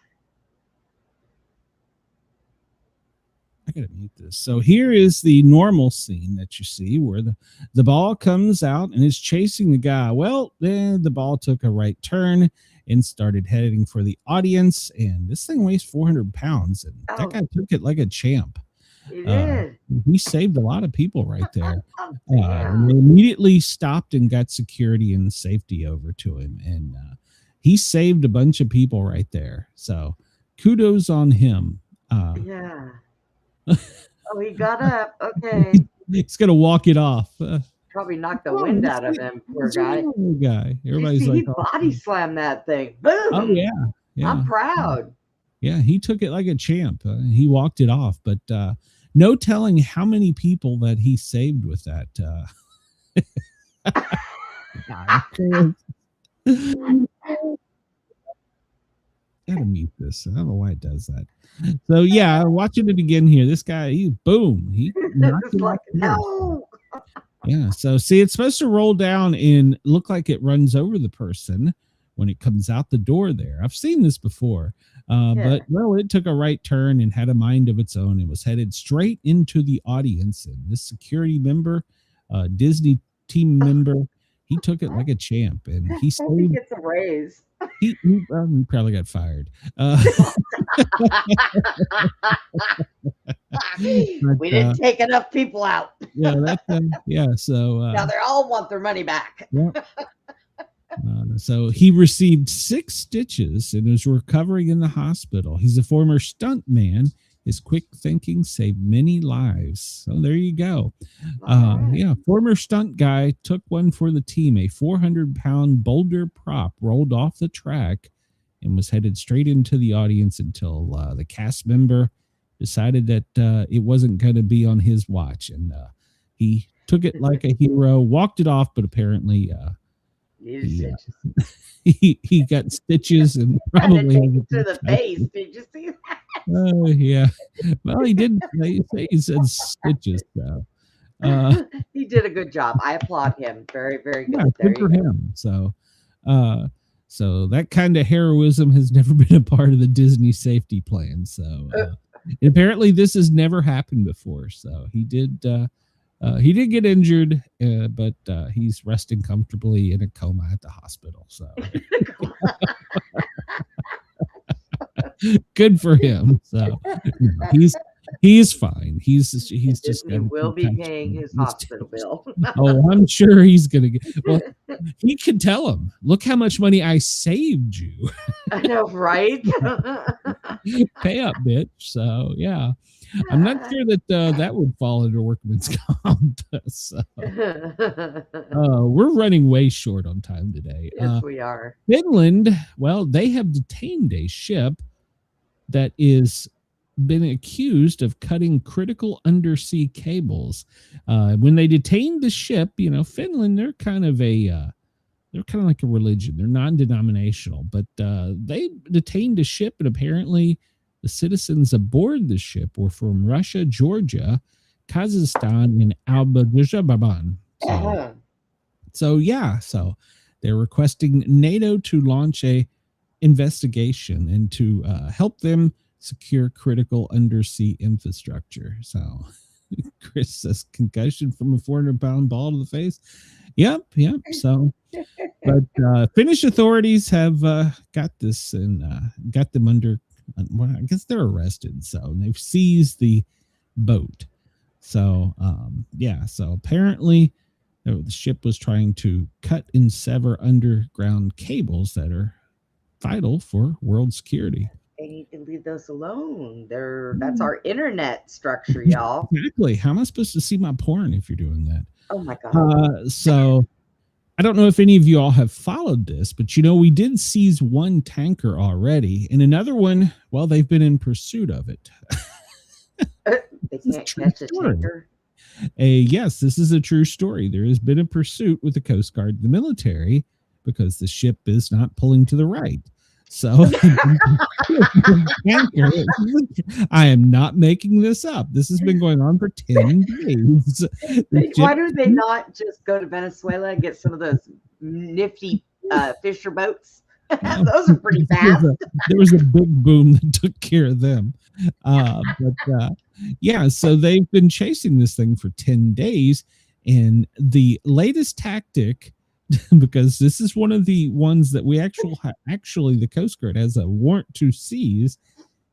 I gotta mute this. So here is the normal scene that you see where the ball comes out and is chasing the guy. Well, then the ball took a right turn and started heading for the audience. And this thing weighs 400 pounds. And that guy took it like a champ. He saved a lot of people right there. They immediately stopped and got security and safety over to him. And he saved a bunch of people right there. So kudos on him. Yeah. Oh, he got up. Okay. He's gonna walk it off. Probably knocked the wind out of him, poor guy. Everybody's like, he body slammed that thing. Boom. Oh yeah. I'm proud. Yeah, he took it like a champ. He walked it off, but no telling how many people that he saved with that. Gotta mute this. I don't know why it does that. So yeah, watching it again here. This guy, he knocked it off. No. Yeah. So see, it's supposed to roll down and look like it runs over the person when it comes out the door there. I've seen this before. But well, it took a right turn and had a mind of its own and was headed straight into the audience. And this security member, Disney team member, he took it like a champ, and he gets a raise. He probably got fired. We didn't take enough people out. So now they all want their money back. So he received 6 stitches and is recovering in the hospital. He's a former stunt man. His quick thinking saved many lives. So there you go. Former stunt guy took one for the team. A 400-pound boulder prop rolled off the track and was headed straight into the audience until the cast member decided that it wasn't going to be on his watch. And he took it like a hero, walked it off, but apparently he got stitches and probably to the face. Did you see that? Oh, yeah. Well, he didn't. He said stitches, though. He did a good job. I applaud him. Very, very good. Yeah, There good for you go. him. So that kind of heroism has never been a part of the Disney safety plan. So apparently this has never happened before. So he did get injured, but he's resting comfortably in a coma at the hospital. So good for him. So he's fine. He's just He will be paying his hospital bill. Oh, I'm sure he's gonna get. Well, he could tell him, "Look how much money I saved you." I know, right? Pay up, bitch. So yeah, I'm not sure that that would fall under workman's comp. So, we're running way short on time today. Yes, we are. Finland, well, they have detained a ship that is been accused of cutting critical undersea cables. When they detained the ship, Finland, they're kind of like a religion. They're non-denominational, but they detained a ship, and apparently the citizens aboard the ship were from Russia, Georgia, Kazakhstan, and Azerbaijan. So they're requesting NATO to launch a investigation and to help them secure critical undersea infrastructure. So Chris says concussion from a 400-pound ball to the face. Yep. So, but Finnish authorities have got this and got them under. Well, I guess they're arrested. So they've seized the boat. So So apparently, the ship was trying to cut and sever underground cables that are vital for world security. They need to leave those alone. That's our internet structure, y'all. Exactly. How am I supposed to see my porn if you're doing that? Oh my God. So I don't know if any of you all have followed this, but we did seize one tanker already, and another one, well, they've been in pursuit of it. They can't catch a tanker. Yes, this is a true story. There has been a pursuit with the Coast Guard and the military because the ship is not pulling to the right. So I am not making this up. This has been going on for 10 days. Why do they not just go to Venezuela and get some of those nifty fisher boats? Those are pretty fast. There was a big boom that took care of them. So they've been chasing this thing for 10 days. And the latest tactic, because this is one of the ones that we actually the Coast Guard has a warrant to seize.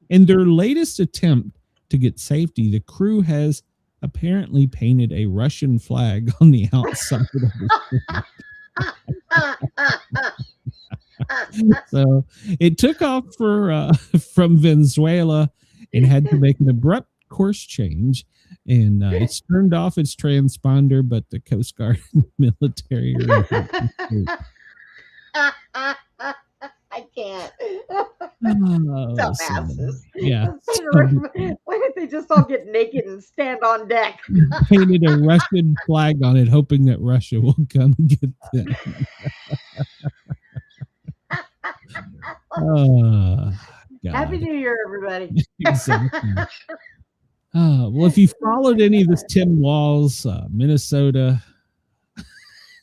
In their latest attempt to get safety, the crew has apparently painted a Russian flag on the outside of the ship. So it took off from Venezuela and had to make an abrupt course change. And it's turned off its transponder, but the Coast Guard and the military I can't. Yeah. Why don't they just all get naked and stand on deck? Painted a Russian flag on it, hoping that Russia will come and get them. Happy New Year, everybody. Exactly. Well, if you followed any of this Tim Walz, Minnesota,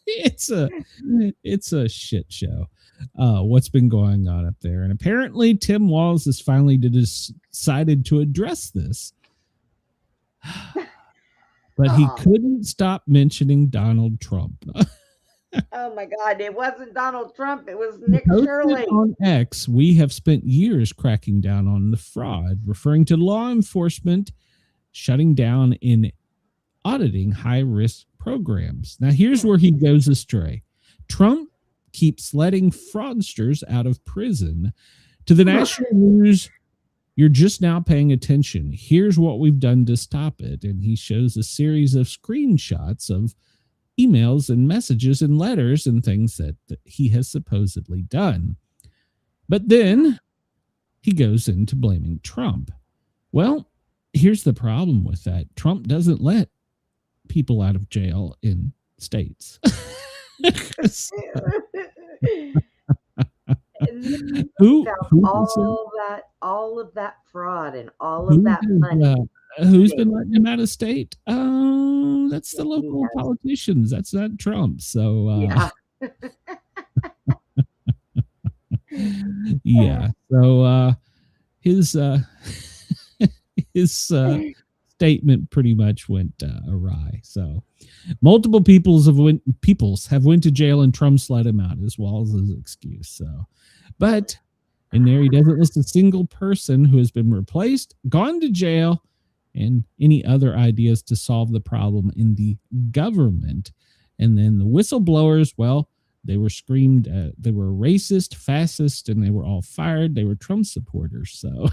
it's a shit show. What's been going on up there? And apparently Tim Walz has finally decided to address this. But he couldn't stop mentioning Donald Trump. Oh my God, it wasn't Donald Trump, it was Nick Shirley. On X, we have spent years cracking down on the fraud, referring to law enforcement shutting down and auditing high-risk programs. Now, here's where he goes astray. Trump keeps letting fraudsters out of prison. To the national news, you're just now paying attention. Here's what we've done to stop it. And he shows a series of screenshots of emails and messages and letters and things that he has supposedly done. But then he goes into blaming Trump. Well, here's the problem with that. Trump doesn't let people out of jail in states. who all of that fraud and all of that money. Who's been letting him out of state? Oh, that's the local politicians. That's not Trump. So yeah. Yeah. So his statement pretty much went awry. So multiple peoples have went to jail, and Trump's let him out as well as his excuse. So, but in there he doesn't list a single person who has been replaced, gone to jail, and any other ideas to solve the problem in the government. And then the whistleblowers, well, they were screamed, they were racist, fascist, and they were all fired. They were Trump supporters. So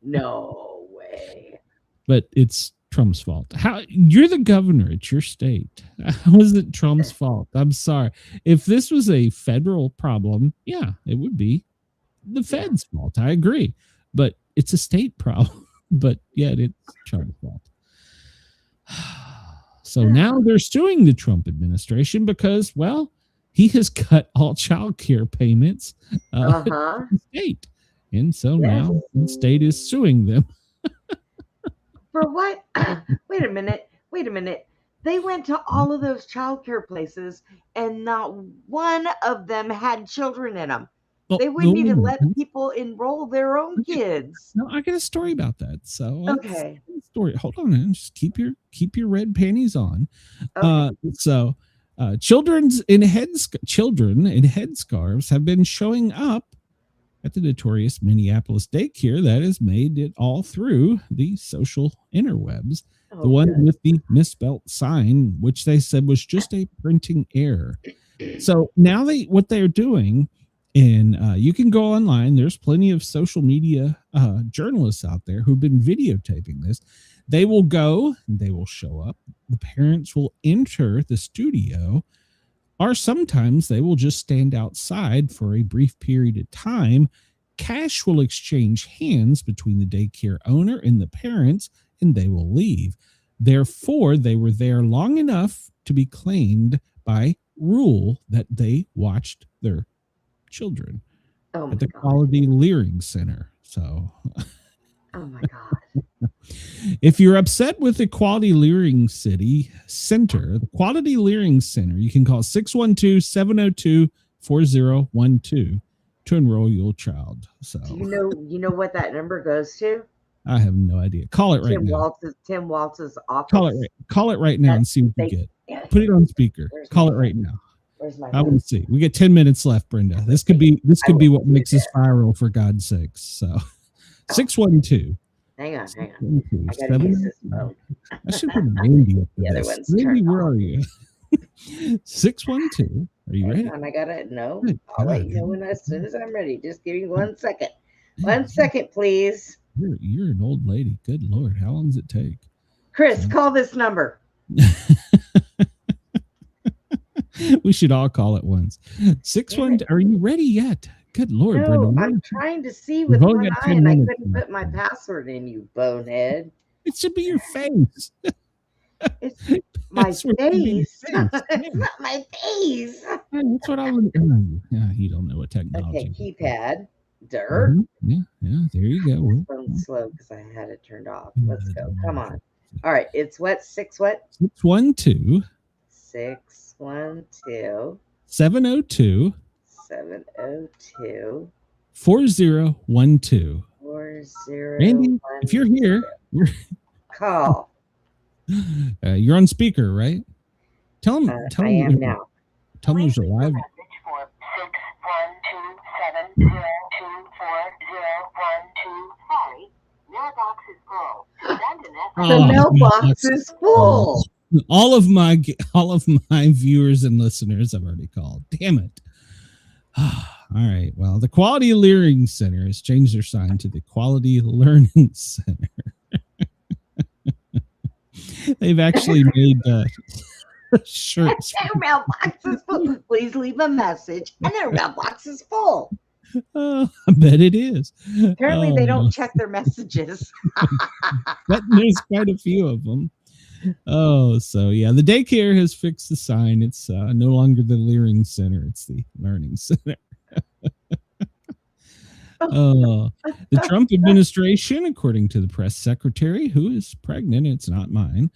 no way. But it's Trump's fault. How you're the governor? It's your state. How is it Trump's fault? I'm sorry. If this was a federal problem, yeah, it would be the Fed's fault. I agree. But it's a state problem. But yet it's Trump's fault. So now they're suing the Trump administration because, well, he has cut all child care payments to the state. And so now the state is suing them. For what? Wait a minute. They went to all of those child care places and not one of them had children in them. Well, they wouldn't even let people enroll their own kids. No, I got a story about that. So okay. Story. Hold on, man. Just keep your red panties on. Okay. Children in headscarves have been showing up at the notorious Minneapolis daycare that has made it all through the social interwebs. The one with the misspelt sign, which they said was just a printing error. So now what they're doing, and you can go online. There's plenty of social media journalists out there who've been videotaping this. They will go and they will show up. The parents will enter the studio, or sometimes they will just stand outside for a brief period of time. Cash will exchange hands between the daycare owner and the parents, and they will leave. Therefore, they were there long enough to be claimed by rule that they watched their children at the Quality Learning Center. So, oh my God. If you're upset with the Quality Learning Center, the Quality Learning Center, you can call 612-702-4012 to enroll your child. So, do you know what that number goes to? I have no idea. Call it right now. Tim Waltz's office. Call it right now and see what you get. Put it on speaker. Call it right now. I want to see. We get 10 minutes left, Brenda. This could be what makes this viral, for God's sakes. So 612. Hang on. I gotta use this phone. I should put Randy up to the this. other one's Randy, where are you? 612. Are you ready? I got it. No. I'll let you know as soon as I'm ready. Just give me 1 second. 1 second, please. You're an old lady. Good Lord. How long does it take? Chris, call this number. We should all call it once. 612. Are you ready yet? Good Lord, no, Brenda. I'm trying to see with one eye and I couldn't put my password in, you bonehead. It should be your face. It's my face. It's not my face. That's what I would. Yeah, you don't know what technology. Okay, keypad. Dirt. Yeah, there you go. This phone's slow because I had it turned off. Let's go. Come on. All right, it's what? 612. 612. 702. 702. 4012. 4012. Randy, if you're here, call. You're on speaker, right? Tell them. I am now. Tell them there's a live. The mailbox is full. All of my viewers and listeners have already called. Damn it. All right. Well, the Quality Learning Center has changed their sign to the Quality Learning Center. They've actually made Shirts. Their mailbox is full. Please leave a message, and their mailbox is full. I bet it is. Apparently, they don't check their messages. But there's quite a few of them. Oh, so yeah, the daycare has fixed the sign. It's no longer the Learning Center; it's the Learning Center. The Trump administration, according to the press secretary, who is pregnant, it's not mine,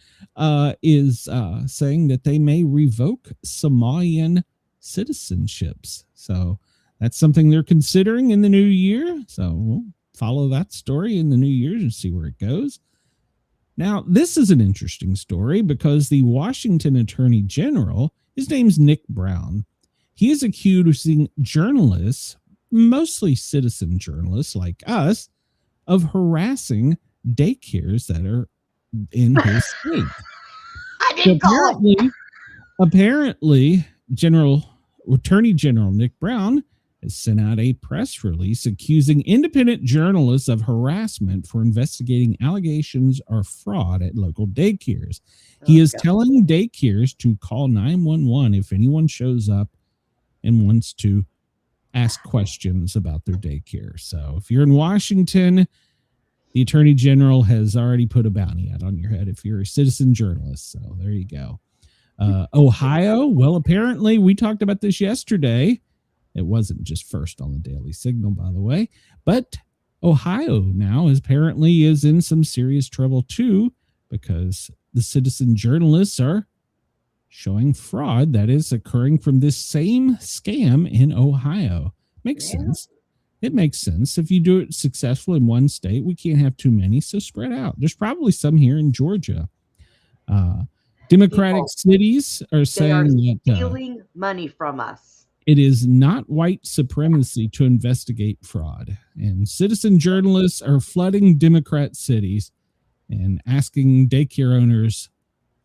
is saying that they may revoke Somalian citizenships. So that's something they're considering in the new year. So we'll follow that story in the new year and see where it goes. Now, this is an interesting story because the Washington Attorney General, his name's Nick Brown. He is accusing journalists, mostly citizen journalists like us, of harassing daycares that are in his state. Apparently, Attorney General Nick Brown has sent out a press release accusing independent journalists of harassment for investigating allegations of fraud at local daycares. He is telling daycares to call 911 if anyone shows up and wants to ask questions about their daycare. So if you're in Washington, the Attorney General has already put a bounty out on your head if you're a citizen journalist. So there you go. Ohio, well, apparently we talked about this yesterday. It wasn't just first on the Daily Signal, by the way, but Ohio now apparently is in some serious trouble too, because the citizen journalists are showing fraud that is occurring from this same scam in Ohio. Makes sense. It makes sense. If you do it successfully in one state, we can't have too many, so spread out. There's probably some here in Georgia. Democratic cities are saying that stealing money from us. It is not white supremacy to investigate fraud. And citizen journalists are flooding Democrat cities and asking daycare owners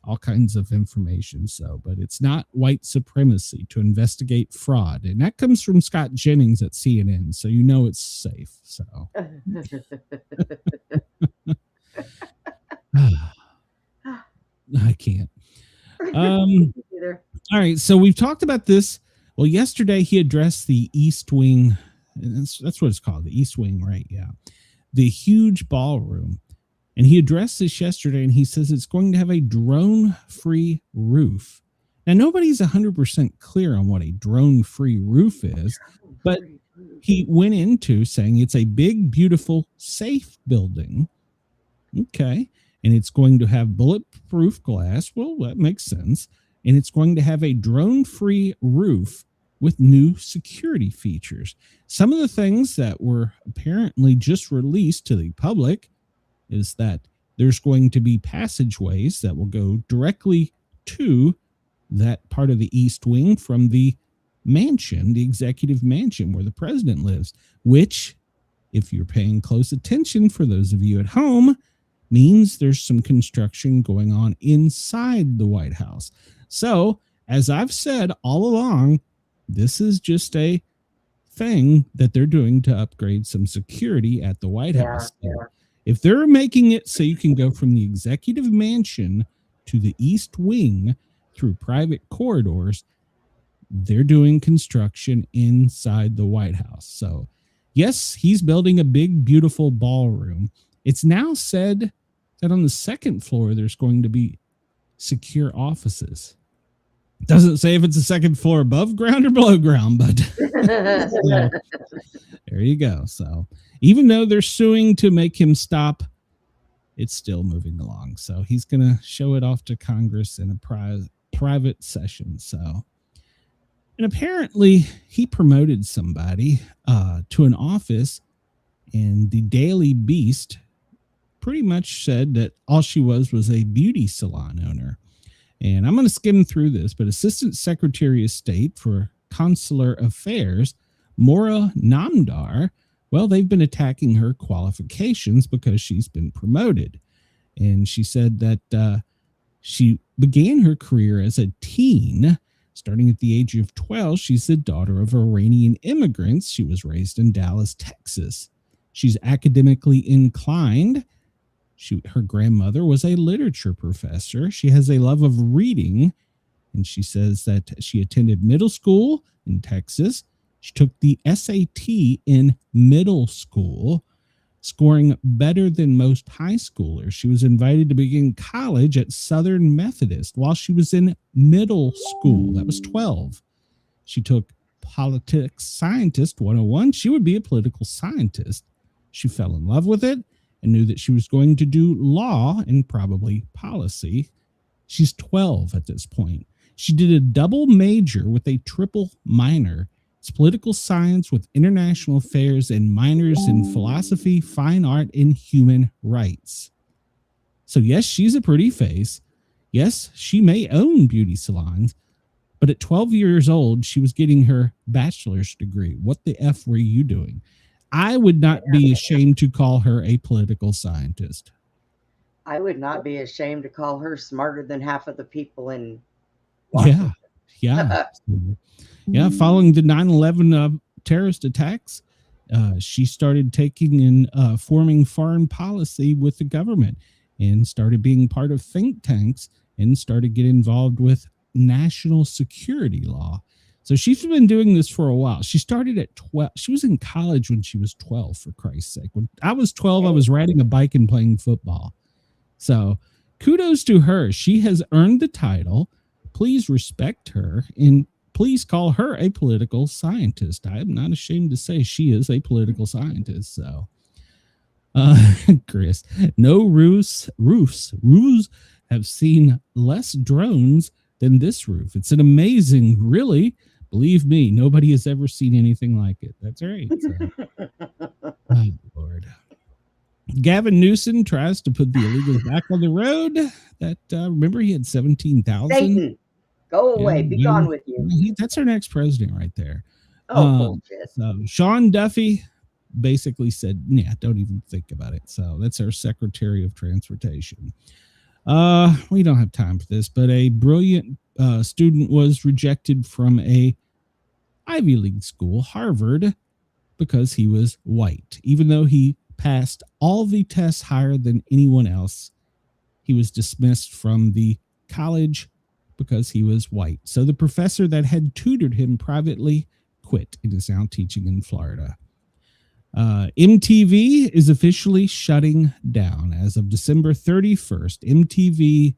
all kinds of information. So, but it's not white supremacy to investigate fraud. And that comes from Scott Jennings at CNN. So, you know, it's safe. So, I can't. All right. So we've talked about this. Well, yesterday he addressed the East Wing. That's what it's called. The East Wing, right? Yeah. The huge ballroom. And he addressed this yesterday, and he says it's going to have a drone-free roof. Now, nobody's 100% clear on what a drone-free roof is, but he went into saying it's a big, beautiful, safe building. Okay. And it's going to have bulletproof glass. Well, that makes sense. And it's going to have a drone-free roof with new security features. Some of the things that were apparently just released to the public is that there's going to be passageways that will go directly to that part of the East Wing from the mansion, the executive mansion where the president lives, which, if you're paying close attention for those of you at home, means there's some construction going on inside the White House. So, as I've said all along, this is just a thing that they're doing to upgrade some security at the White House. Yeah. If they're making it so you can go from the executive mansion to the East Wing through private corridors, they're doing construction inside the White House. So, yes, he's building a big, beautiful ballroom. It's now said that on the second floor, there's going to be secure offices. It doesn't say if it's a second floor above ground or below ground, but there you go. So even though they're suing to make him stop, it's still moving along. So he's going to show it off to Congress in a private session. So, and apparently he promoted somebody to an office, and the Daily Beast pretty much said that all she was a beauty salon owner. And I'm going to skim through this, but Assistant Secretary of State for Consular Affairs, Maura Namdar, well, they've been attacking her qualifications because she's been promoted. And she said that she began her career as a teen. Starting at the age of 12, she's the daughter of Iranian immigrants. She was raised in Dallas, Texas. She's academically inclined. Her grandmother was a literature professor. She has a love of reading, And she says that she attended middle school in Texas. She took the SAT in middle school, scoring better than most high schoolers. She was invited to begin college at Southern Methodist while she was in middle school. That was 12. She took Politics Scientist 101. She would be a political scientist. She fell in love with it and knew that she was going to do law and probably policy. She's 12 at this point. She did a double major with a triple minor. It's political science with international affairs and minors in philosophy, fine art, and human rights. So yes, she's a pretty face. Yes, she may own beauty salons, but at 12 years old, she was getting her bachelor's degree. What the F were you doing? I would not be ashamed to call her a political scientist. I would not be ashamed to call her smarter than half of the people in Washington. Yeah. Yeah, following the 9/11 terrorist attacks, she started taking and forming foreign policy with the government and started being part of think tanks and started getting involved with national security law. So she's been doing this for a while. She started at 12. She was in college when she was 12, for Christ's sake. When I was 12, I was riding a bike and playing football. So kudos to her. She has earned the title. Please respect her and please call her a political scientist. I am not ashamed to say she is a political scientist. So, Chris, no roofs have seen less drones than this roof. It's an amazing, really, believe me, nobody has ever seen anything like it. That's right. So, oh, Lord. Gavin Newsom tries to put the illegals back on the road. That remember he had 17,000. Satan, go away, be gone with you. That's our next president right there. Oh, bullshit. So Sean Duffy basically said, "Yeah, don't even think about it." So that's our Secretary of Transportation. We don't have time for this, but a brilliant student was rejected from a Ivy League school, Harvard, because he was white, even though he passed all the tests higher than anyone else. He was dismissed from the college because he was white. So the professor that had tutored him privately quit and is now teaching in Florida. MTV is officially shutting down as of December 31st. MTV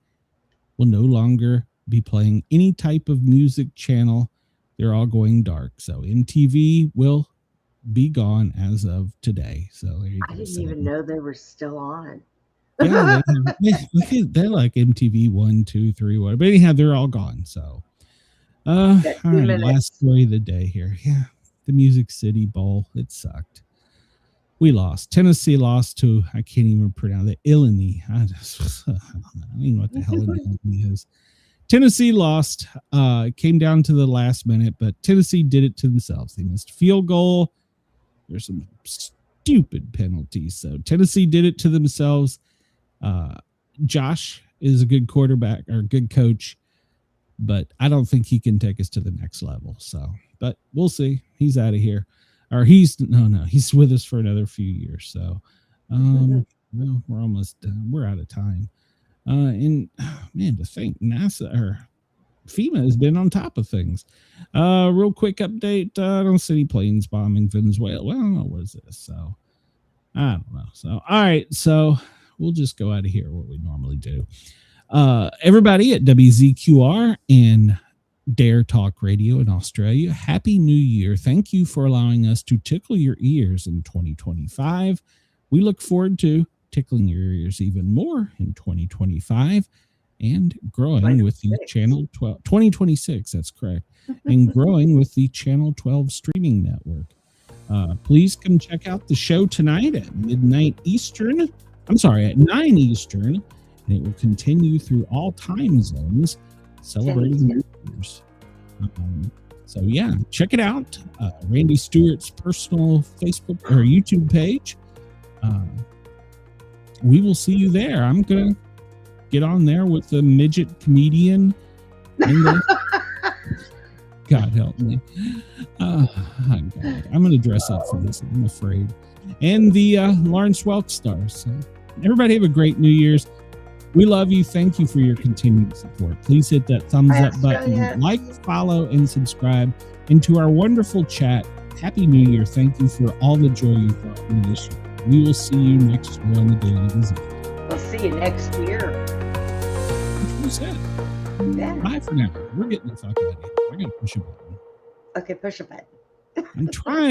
will no longer be playing any type of music channel. They're all going dark. So MTV will be gone as of today. So there you go. I didn't even know they were still on. Yeah, they're like MTV 1, 2, 3, whatever. But anyhow, they're all gone. So all right, last story of the day here. Yeah, the Music City Bowl. It sucked. We lost. Tennessee lost to, I can't even pronounce it, Illinois. I don't even know what the hell Illinois is. Tennessee lost. Came down to the last minute, but Tennessee did it to themselves. They missed a field goal. There's some stupid penalties. So Tennessee did it to themselves. Josh is a good quarterback or good coach, but I don't think he can take us to the next level. So, but we'll see. He's out of here. Or he's with us for another few years. So, well, we're almost done. We're out of time. And man, to think NASA or FEMA has been on top of things. Real quick update. I don't see any planes bombing Venezuela. Well, I don't know what is this. So I don't know. So, all right. So we'll just go out of here what we normally do. Everybody at WZQR and Dare Talk Radio in Australia, Happy New Year. Thank you for allowing us to tickle your ears in 2025. We look forward to tickling your ears even more in 2025 and growing with the Channel 12, 2026, that's correct, and growing with the Channel 12 streaming network. Please come check out the show tonight at midnight Eastern. I'm sorry, at 9 Eastern, and it will continue through all time zones, celebrating New Year's. So yeah, check it out. Randy Stewart's personal Facebook or YouTube page. We will see you there. I'm gonna get on there with the midget comedian. And God help me. God. I'm gonna dress up for this, I'm afraid. And the Lawrence Welk stars. So everybody have a great New Year's. We love you. Thank you for your continued support. Please hit that thumbs up button, Australia. like, follow, and subscribe. And to our wonderful chat, Happy New Year. Thank you for all the joy you brought me this year. We will see you next year on the Daily Gazette. We'll see you next year. That's what we said. Yeah. Bye for now. We're getting the fuck out of here. I gotta push a button. Okay, push a button. I'm trying.